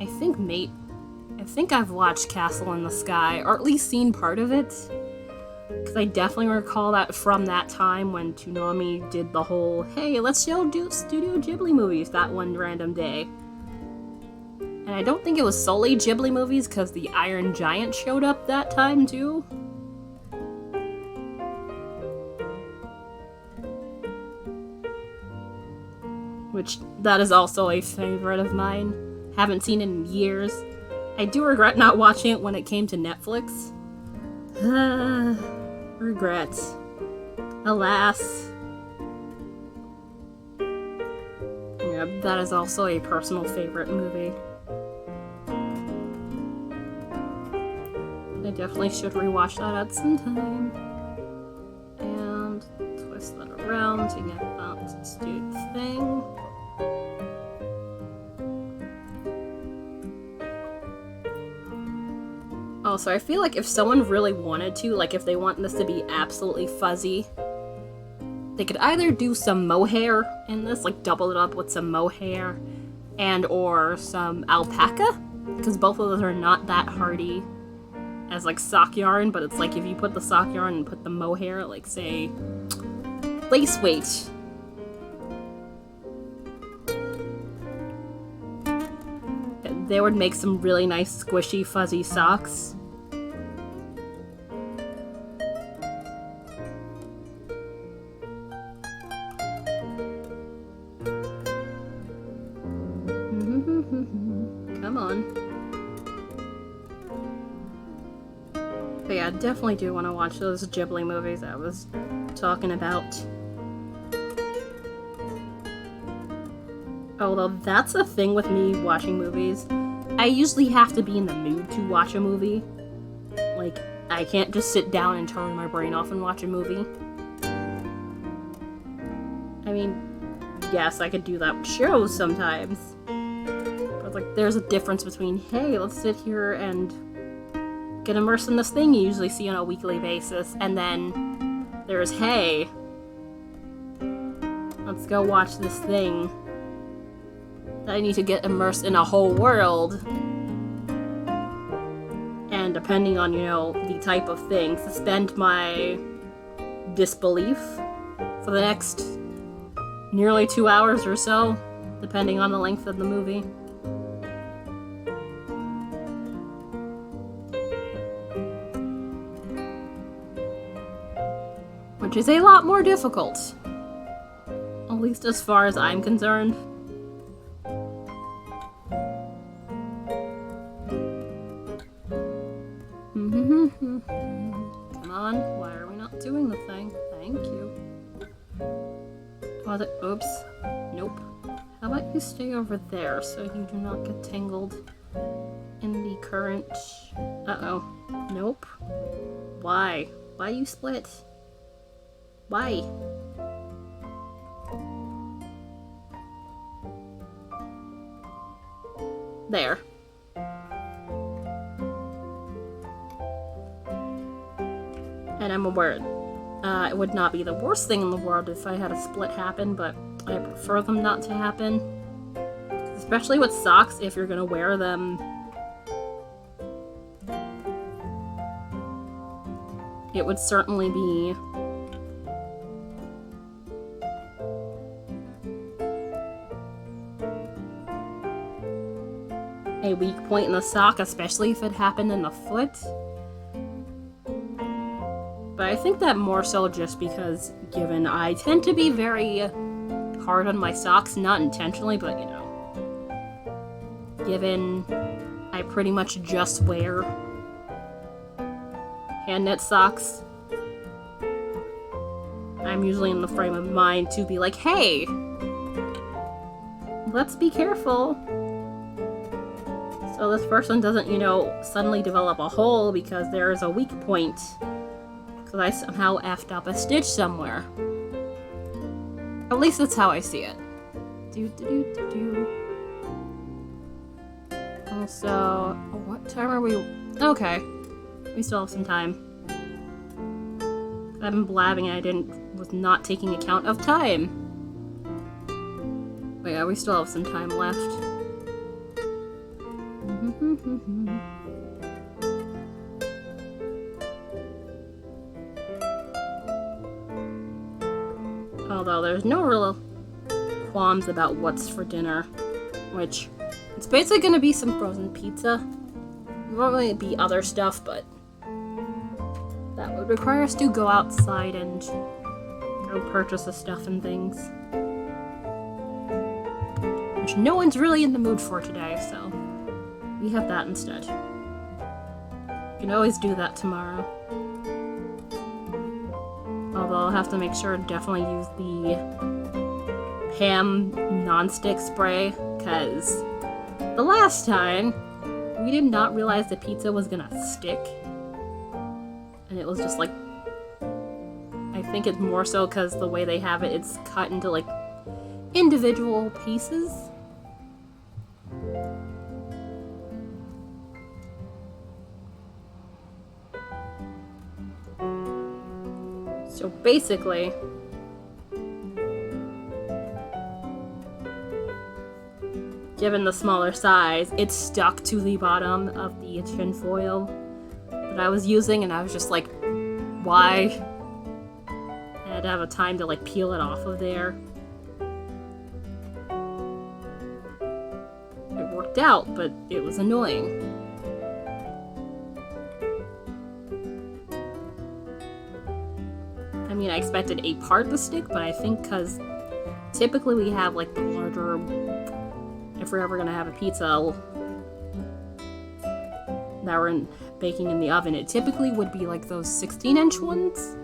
I think I've watched Castle in the Sky, or at least seen part of it, because I definitely recall that from that time when Toonami did the whole, hey, let's do Studio Ghibli movies that one random day. And I don't think it was solely Ghibli movies, because the Iron Giant showed up that time too. Which, that is also a favorite of mine. Haven't seen it in years. I do regret not watching it when it came to Netflix. Regrets. Alas. Yeah, that is also a personal favorite movie. I definitely should rewatch that at some time. And twist that around to get that to do its thing. Also, I feel like if someone really wanted to, like if they want this to be absolutely fuzzy, they could either do some mohair in this, like double it up with some mohair and or some alpaca, because both of those are not that hardy as like sock yarn, but it's like if you put the sock yarn and put the mohair, like say lace weight, they would make some really nice squishy fuzzy socks. Come on. yeah, definitely do want to watch those Ghibli movies I was talking about. Although that's the thing with me watching movies. I usually have to be in the mood to watch a movie. Like, I can't just sit down and turn my brain off and watch a movie. I mean, yes, I could do that with shows sometimes. But, like, there's a difference between, hey, let's sit here and get immersed in this thing you usually see on a weekly basis, and then there's, hey, let's go watch this thing that I need to get immersed in a whole world. And depending on, you know, the type of thing, suspend my disbelief for the next nearly 2 hours or so, depending on the length of the movie. Which is a lot more difficult. At least as far as I'm concerned. Come on, why are we not doing the thing? Thank you. Was it? Oops. Nope. How about you stay over there so you do not get tangled in the current... Uh-oh. Nope. Why? Why you split? Why? There. And I'm aware it would not be the worst thing in the world if I had a split happen, but I prefer them not to happen. Especially with socks, if you're gonna wear them. It would certainly be a weak point in the sock, especially if it happened in the foot. But I think that more so just because, given I tend to be very hard on my socks, not intentionally, but you know, given I pretty much just wear hand knit socks, I'm usually in the frame of mind to be like, hey, let's be careful. So this person doesn't, you know, suddenly develop a hole because there is a weak point. Because I somehow effed up a stitch somewhere. At least that's how I see it. Also, what time are we? Okay. We still have some time. I've been blabbing and was not taking account of time. But yeah, we still have some time left. Although there's no real qualms about what's for dinner, which it's basically gonna be some frozen pizza. Normally it'd be other stuff, but that would require us to go outside and go purchase the stuff and things. Which no one's really in the mood for today, so we have that instead. You can always do that tomorrow. Although I'll have to make sure to definitely use the ham non-stick spray, because the last time we did not realize the pizza was gonna stick. And it was just like, I think it's more so because the way they have it, it's cut into like individual pieces. So basically, given the smaller size, it stuck to the bottom of the tin foil that I was using, and I was just like, why? I had to have a time to like peel it off of there. It worked out, but it was annoying. I mean, I expected a part to stick, but I think because typically we have like the larger, if we're ever gonna have a pizza that we're baking in the oven. It typically would be like those 16-inch ones,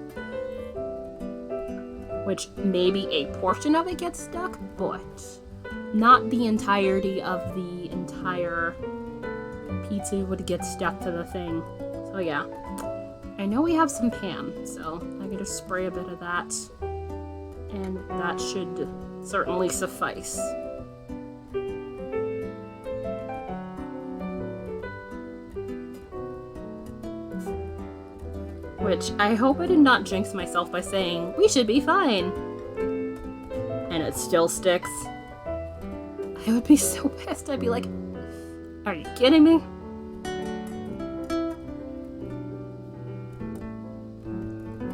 which maybe a portion of it gets stuck, but not the entirety of the entire pizza would get stuck to the thing. So yeah, I know we have some Pam, so I can just spray a bit of that, and that should certainly suffice. Which I hope I did not jinx myself by saying, we should be fine. And it still sticks. I would be so pissed. I'd be like, are you kidding me?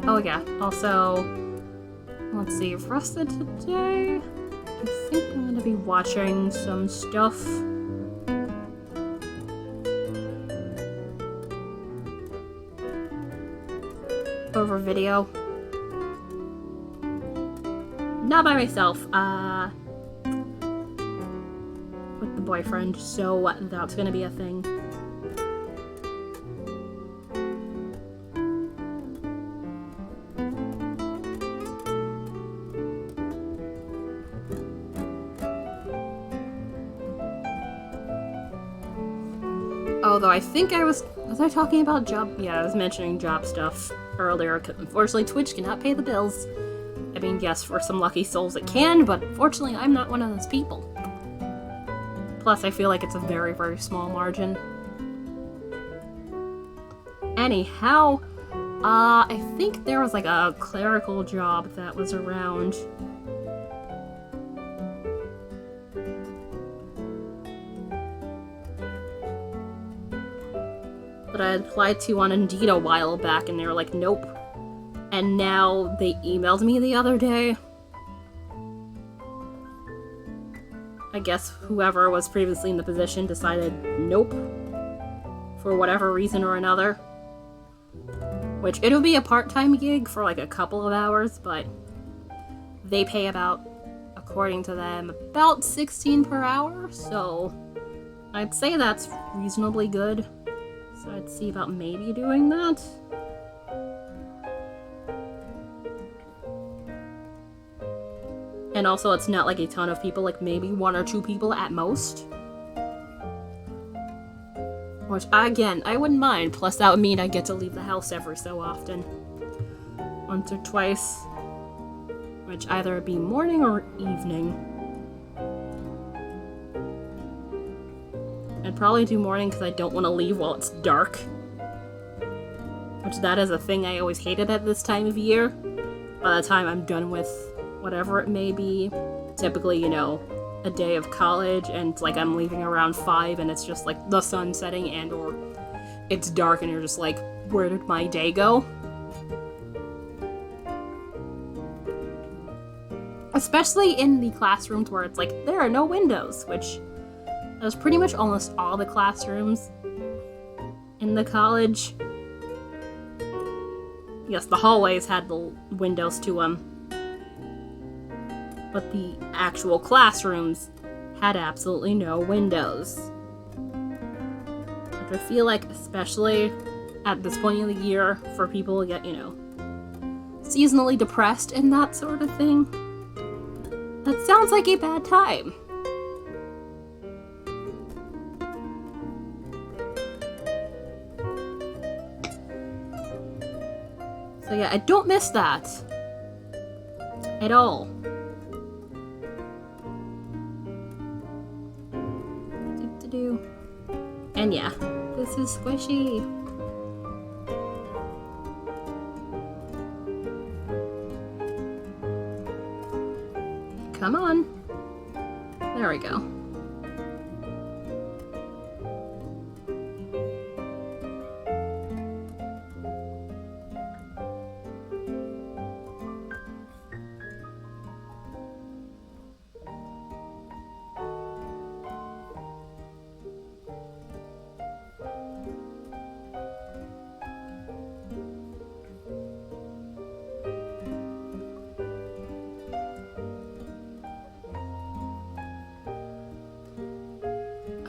Oh yeah, also, let's see, for rest of today, I think I'm gonna be watching some stuff. Over video. Not by myself, with the boyfriend, so that's gonna be a thing. Although I think was I talking about job? Yeah, I was mentioning job stuff earlier. Unfortunately, Twitch cannot pay the bills. I mean, yes, for some lucky souls it can, but unfortunately, I'm not one of those people. Plus, I feel like it's a very, very small margin. Anyhow, I think there was like a clerical job that was around. That I applied to on Indeed a while back, and they were like, nope. And now they emailed me the other day. I guess whoever was previously in the position decided nope. For whatever reason or another. Which, it'll be a part-time gig for like a couple of hours, but they pay about, according to them, about 16 per hour, so I'd say that's reasonably good. So I'd see about maybe doing that. And also, it's not like a ton of people, like maybe 1 or 2 people at most. Which, again, I wouldn't mind. Plus, that would mean I get to leave the house every so often. Once or twice. Which either be morning or evening. I'd probably do morning because I don't want to leave while it's dark. Which that is a thing I always hated at this time of year. By the time I'm done with whatever it may be. Typically, you know, a day of college and like I'm leaving around 5 and it's just like the sun setting and or it's dark and you're just like, where did my day go? Especially in the classrooms where it's like, there are no windows, which was pretty much almost all the classrooms in the college. Yes, the hallways had the windows to them. But the actual classrooms had absolutely no windows. Which I feel like, especially at this point of the year, for people to get, you know, seasonally depressed and that sort of thing, that sounds like a bad time. So yeah, I don't miss that. At all. And yeah, this is squishy. Come on. There we go.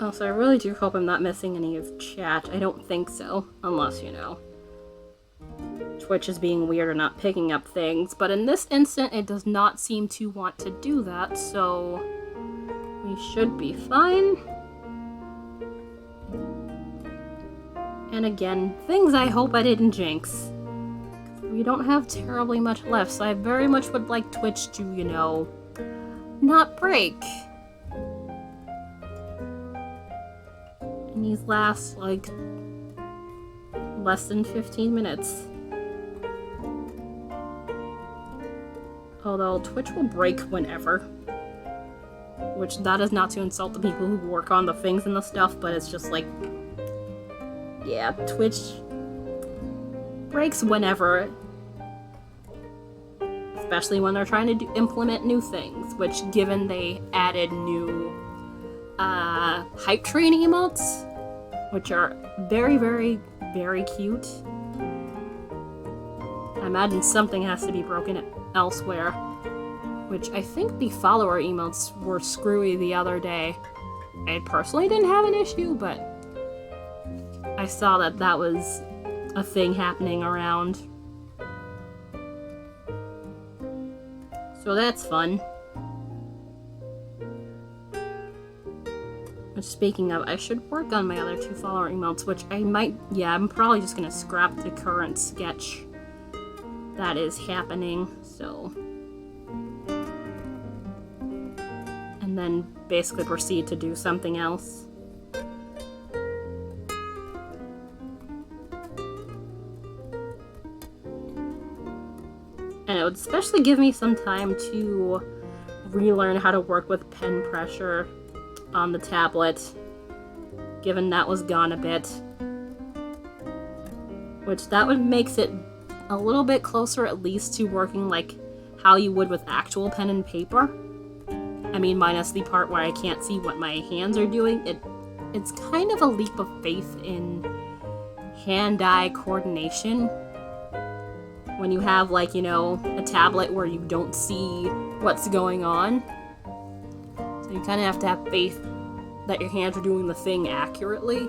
Also, I really do hope I'm not missing any of chat. I don't think so, unless, you know, Twitch is being weird or not picking up things. But in this instant, it does not seem to want to do that, so we should be fine. And again, things I hope I didn't jinx. We don't have terribly much left, so I very much would like Twitch to, you know, not break. And these last, like, less than 15 minutes. Although Twitch will break whenever. Which, that is not to insult the people who work on the things and the stuff, but it's just like, yeah, Twitch breaks whenever. Especially when they're trying to implement new things, which, given they added new hype train emotes, which are very, very, very cute. I imagine something has to be broken elsewhere, which I think the follower emotes were screwy the other day. I personally didn't have an issue, but I saw that that was a thing happening around. So that's fun. Which, speaking of, I should work on my other 2 follower emotes, which I might, yeah, I'm probably just gonna scrap the current sketch that is happening, so. And then basically proceed to do something else. And it would especially give me some time to relearn how to work with pen pressure on the tablet, given that was gone a bit. Which that would makes it a little bit closer at least to working like how you would with actual pen and paper. I mean, minus the part where I can't see what my hands are doing. It's kind of a leap of faith in hand-eye coordination. When you have, like, you know, a tablet where you don't see what's going on. So you kind of have to have faith that your hands are doing the thing accurately.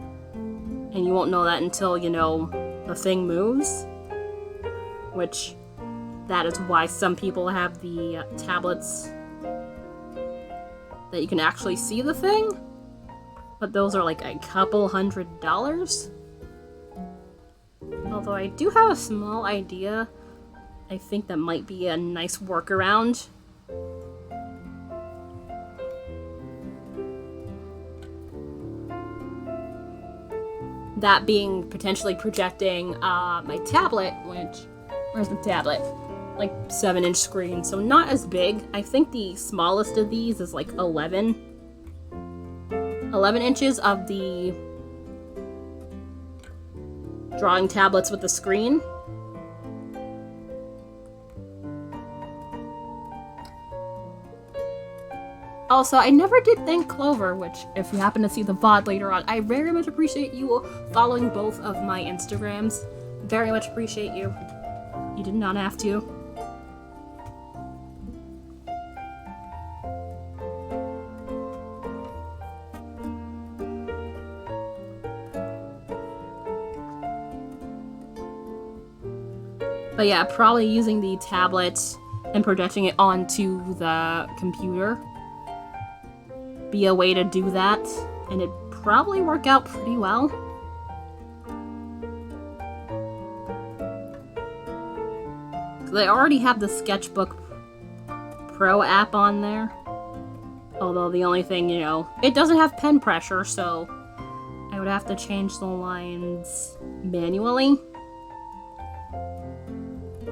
And you won't know that until, you know, the thing moves. Which, that is why some people have the tablets that you can actually see the thing. But those are like a couple $100. Although I do have a small idea, I think that might be a nice workaround. That being potentially projecting my tablet, which, where's the tablet? Like 7-inch screen, so not as big. I think the smallest of these is like 11 inches of the drawing tablets with the screen. Also, I never did thank Clover, which, if you happen to see the VOD later on, I very much appreciate you following both of my Instagrams. Very much appreciate you. You did not have to. But yeah, probably using the tablet and projecting it onto the computer be a way to do that, and it'd probably work out pretty well. Because I already have the Sketchbook Pro app on there. Although the only thing, you know, it doesn't have pen pressure, so I would have to change the lines manually.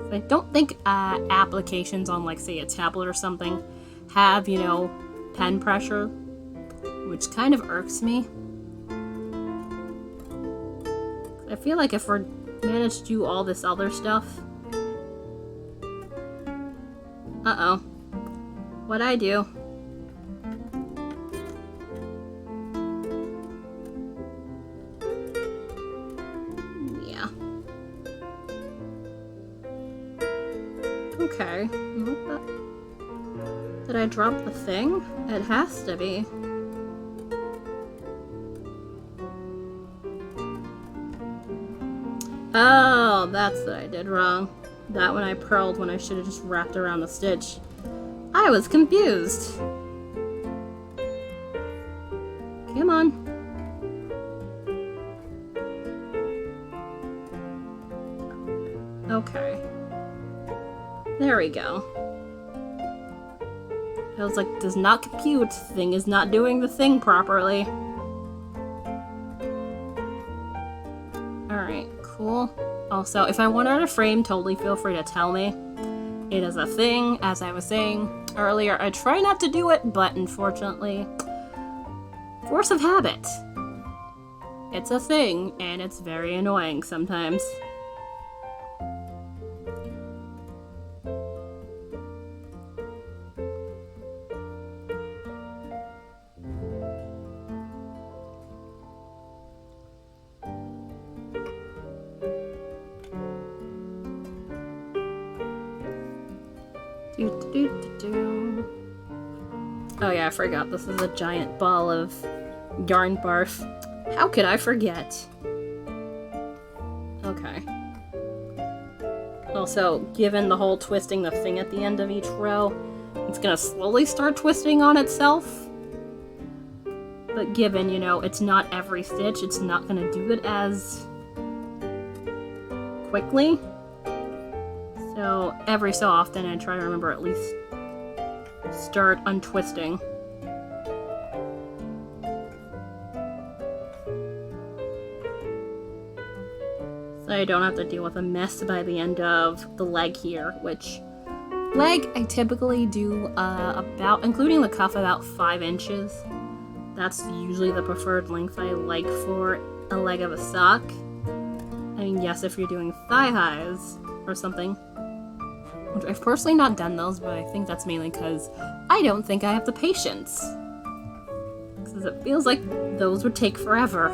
I don't think applications on, like, say, a tablet or something have, you know, pen pressure, which kind of irks me. I feel like if we're managed to do all this other stuff... Uh-oh. What'd I do? Yeah. Okay. Did I drop the thing? It has to be. Oh, that's what I did wrong. That one I purled when I should have just wrapped around the stitch. I was confused. Come on. Okay. There we go. I was like, does not compute. Thing is not doing the thing properly. Alright, cool. Also, if I want out of frame, totally feel free to tell me. It is a thing, as I was saying earlier. I try not to do it, but unfortunately, force of habit. It's a thing, and it's very annoying sometimes. Oh yeah, I forgot. This is a giant ball of yarn barf. How could I forget? Okay. Also, given the whole twisting the thing at the end of each row, it's gonna slowly start twisting on itself. But given, you know, it's not every stitch, it's not gonna do it as quickly. So every so often I try to remember at least start untwisting. So I don't have to deal with a mess by the end of the leg here, which leg I typically do about, including the cuff, about 5 inches. That's usually the preferred length I like for a leg of a sock. I mean, yes, if you're doing thigh highs or something. Which I've personally not done those, but I think that's mainly because I don't think I have the patience. Because it feels like those would take forever.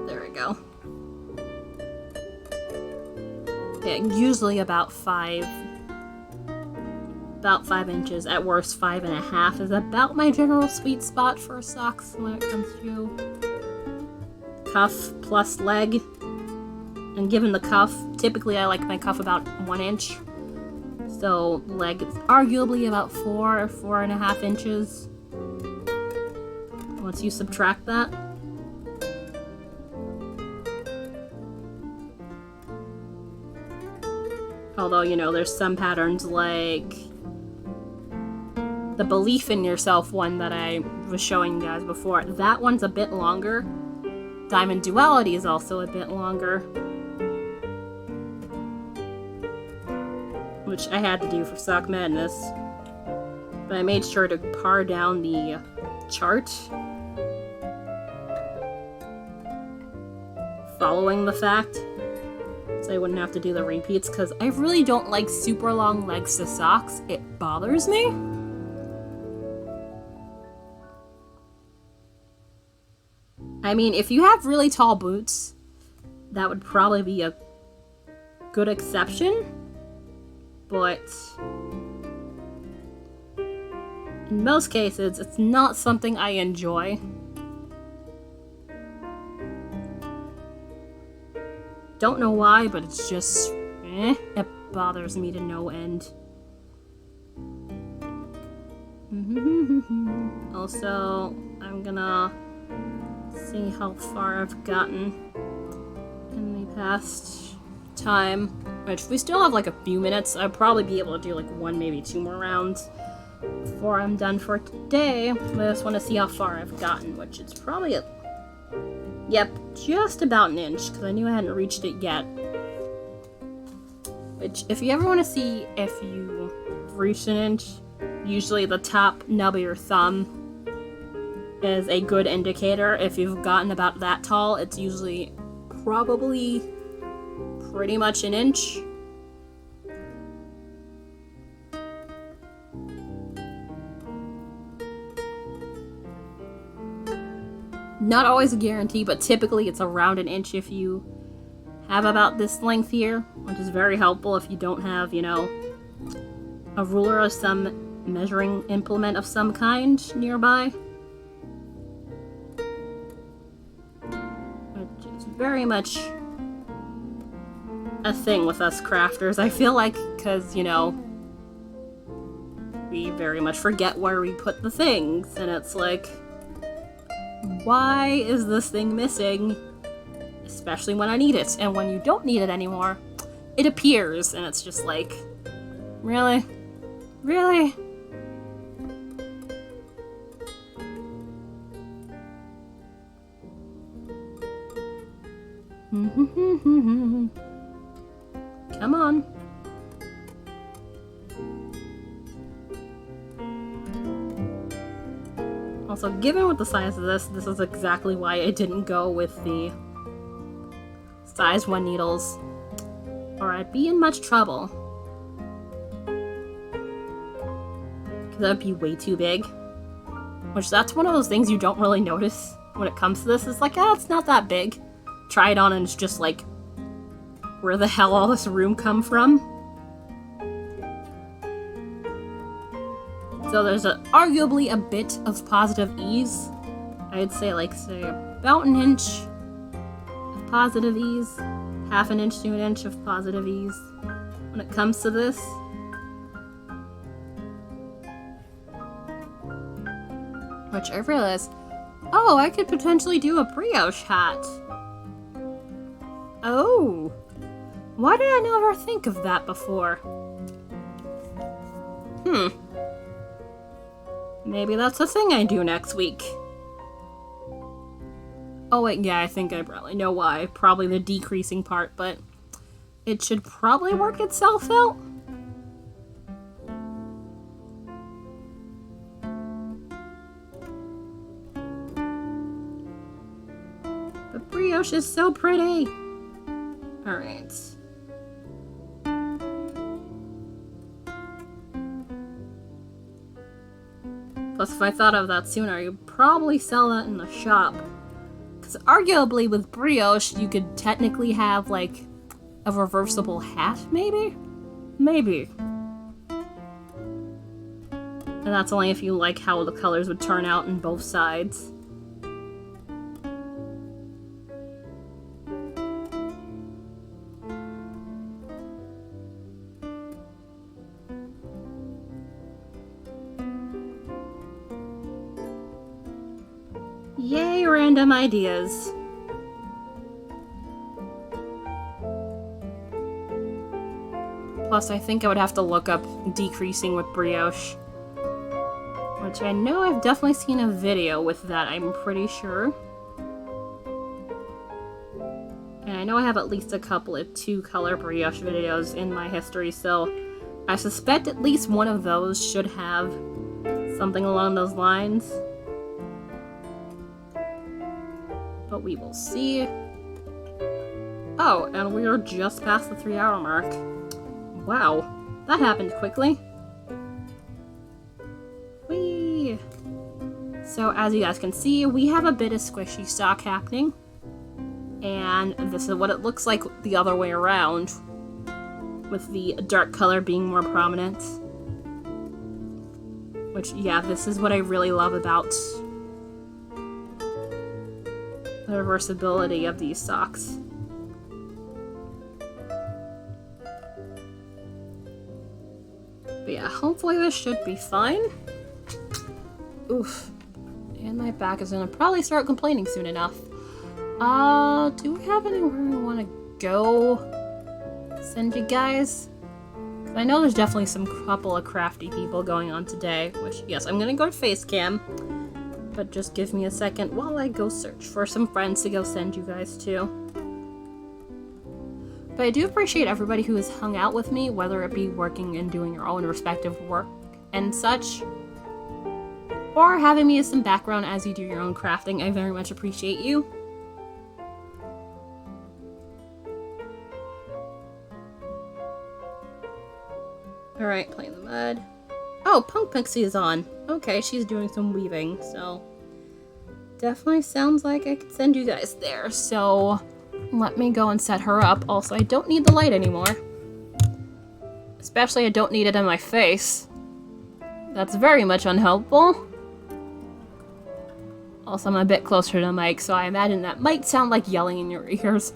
There we go. Yeah, usually about 5 inches, at worst 5.5 is about my general sweet spot for socks when it comes to cuff plus leg. And given the cuff, typically I like my cuff about 1 inch. So leg is arguably about 4 or 4.5 inches. Once you subtract that. Although, you know, there's some patterns like the Belief in Yourself one that I was showing you guys before. That one's a bit longer. Diamond Duality is also a bit longer. Which I had to do for Sock Madness. But I made sure to par down the chart following the fact. So I wouldn't have to do the repeats, because I really don't like super long legs to socks. It bothers me. I mean, if you have really tall boots, that would probably be a good exception. But in most cases, it's not something I enjoy. Don't know why, but it's just, it bothers me to no end. Also, I'm gonna see how far I've gotten in the past time, which we still have like a few minutes. I'll probably be able to do like 1, maybe 2 more rounds before I'm done for today. But I just want to see how far I've gotten, which is probably yep, just about 1 inch, because I knew I hadn't reached it yet. Which, if you ever want to see if you reached 1 inch, usually the top nub of your thumb is a good indicator. If you've gotten about that tall, it's usually probably pretty much 1 inch. Not always a guarantee, but typically it's around 1 inch if you have about this length here, which is very helpful if you don't have, you know, a ruler or some measuring implement of some kind nearby. Which is very much a thing with us crafters, I feel like, because, you know, we very much forget where we put the things, and it's like, why is this thing missing? Especially when I need it, and when you don't need it anymore, it appears, and it's just like, really? Really? Come on. Also, given with the size of this is exactly why I didn't go with the size 1 needles, or I'd be in much trouble. Because that would be way too big. Which, that's one of those things you don't really notice when it comes to this. It's like, oh, it's not that big. Try it on and it's just like, where the hell all this room come from? So there's arguably a bit of positive ease. I'd say, like, say, about an inch of positive ease. Half an inch to an inch of positive ease when it comes to this. Which I realized, oh, I could potentially do a brioche hat. Oh. Why did I never think of that before? Maybe that's the thing I do next week. Oh wait, yeah, I think I probably know why. Probably the decreasing part, but it should probably work itself out. But brioche is so pretty. Alright. Plus, if I thought of that sooner, you'd probably sell that in the shop. Because arguably with brioche, you could technically have, like, a reversible hat, maybe? Maybe. And that's only if you like how the colors would turn out in both sides. Yay, random ideas. Plus, I think I would have to look up decreasing with brioche. Which I know I've definitely seen a video with that, I'm pretty sure. And I know I have at least a couple of 2-color brioche videos in my history, so I suspect at least one of those should have something along those lines. But we will see. Oh, and we are just past the 3-hour mark. Wow, that happened quickly. Whee! So as you guys can see, we have a bit of squishy stock happening. And this is what it looks like the other way around, with the dark color being more prominent. Which, yeah, this is what I really love about the reversibility of these socks. But yeah, hopefully this should be fine. Oof. And my back is gonna probably start complaining soon enough. Do we have anywhere we want to go? Send you guys? I know there's definitely some couple of crafty people going on today, which, yes, I'm gonna go to Facecam. But just give me a second while I go search for some friends to go send you guys to. But I do appreciate everybody who has hung out with me, whether it be working and doing your own respective work and such, or having me as some background as you do your own crafting. I very much appreciate you. Alright, play in the mud. Oh, Punk Pixie is on. Okay, she's doing some weaving, so definitely sounds like I could send you guys there. So let me go and set her up. Also, I don't need the light anymore. Especially I don't need it in my face. That's very much unhelpful. Also, I'm a bit closer to the mic, so I imagine that might sound like yelling in your ears.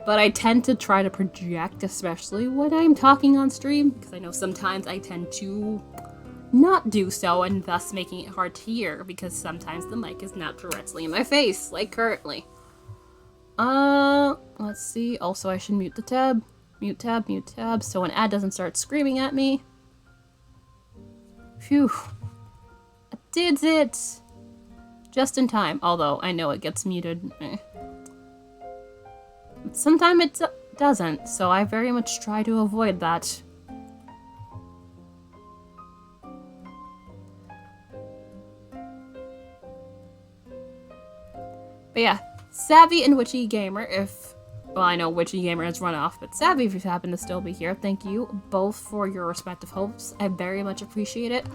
But I tend to try to project, especially when I'm talking on stream, because I know sometimes I tend to not do so, and thus making it hard to hear, because sometimes the mic is not directly in my face, like currently. Let's see. Also, I should mute the tab. Mute tab, so an ad doesn't start screaming at me. Phew. I did it! Just in time, although I know it gets muted. Sometimes it doesn't, so I very much try to avoid that. But yeah, Savvy and Witchy Gamer, if... Well, I know Witchy Gamer has run off, but Savvy, if you happen to still be here, thank you both for your respective hopes. I very much appreciate it.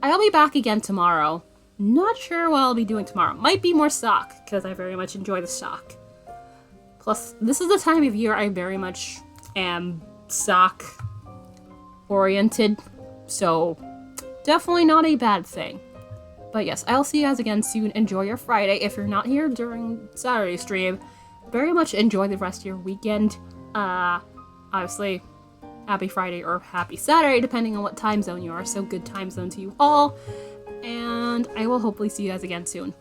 I'll be back again tomorrow. Not sure what I'll be doing tomorrow. Might be more stock, because I very much enjoy the stock. Plus, this is the time of year I very much am stock oriented, so definitely not a bad thing. But yes, I'll see you guys again soon. Enjoy your Friday. If you're not here during Saturday stream, very much enjoy the rest of your weekend. Obviously, happy Friday or happy Saturday, depending on what time zone you are. So good time zone to you all. And I will hopefully see you guys again soon.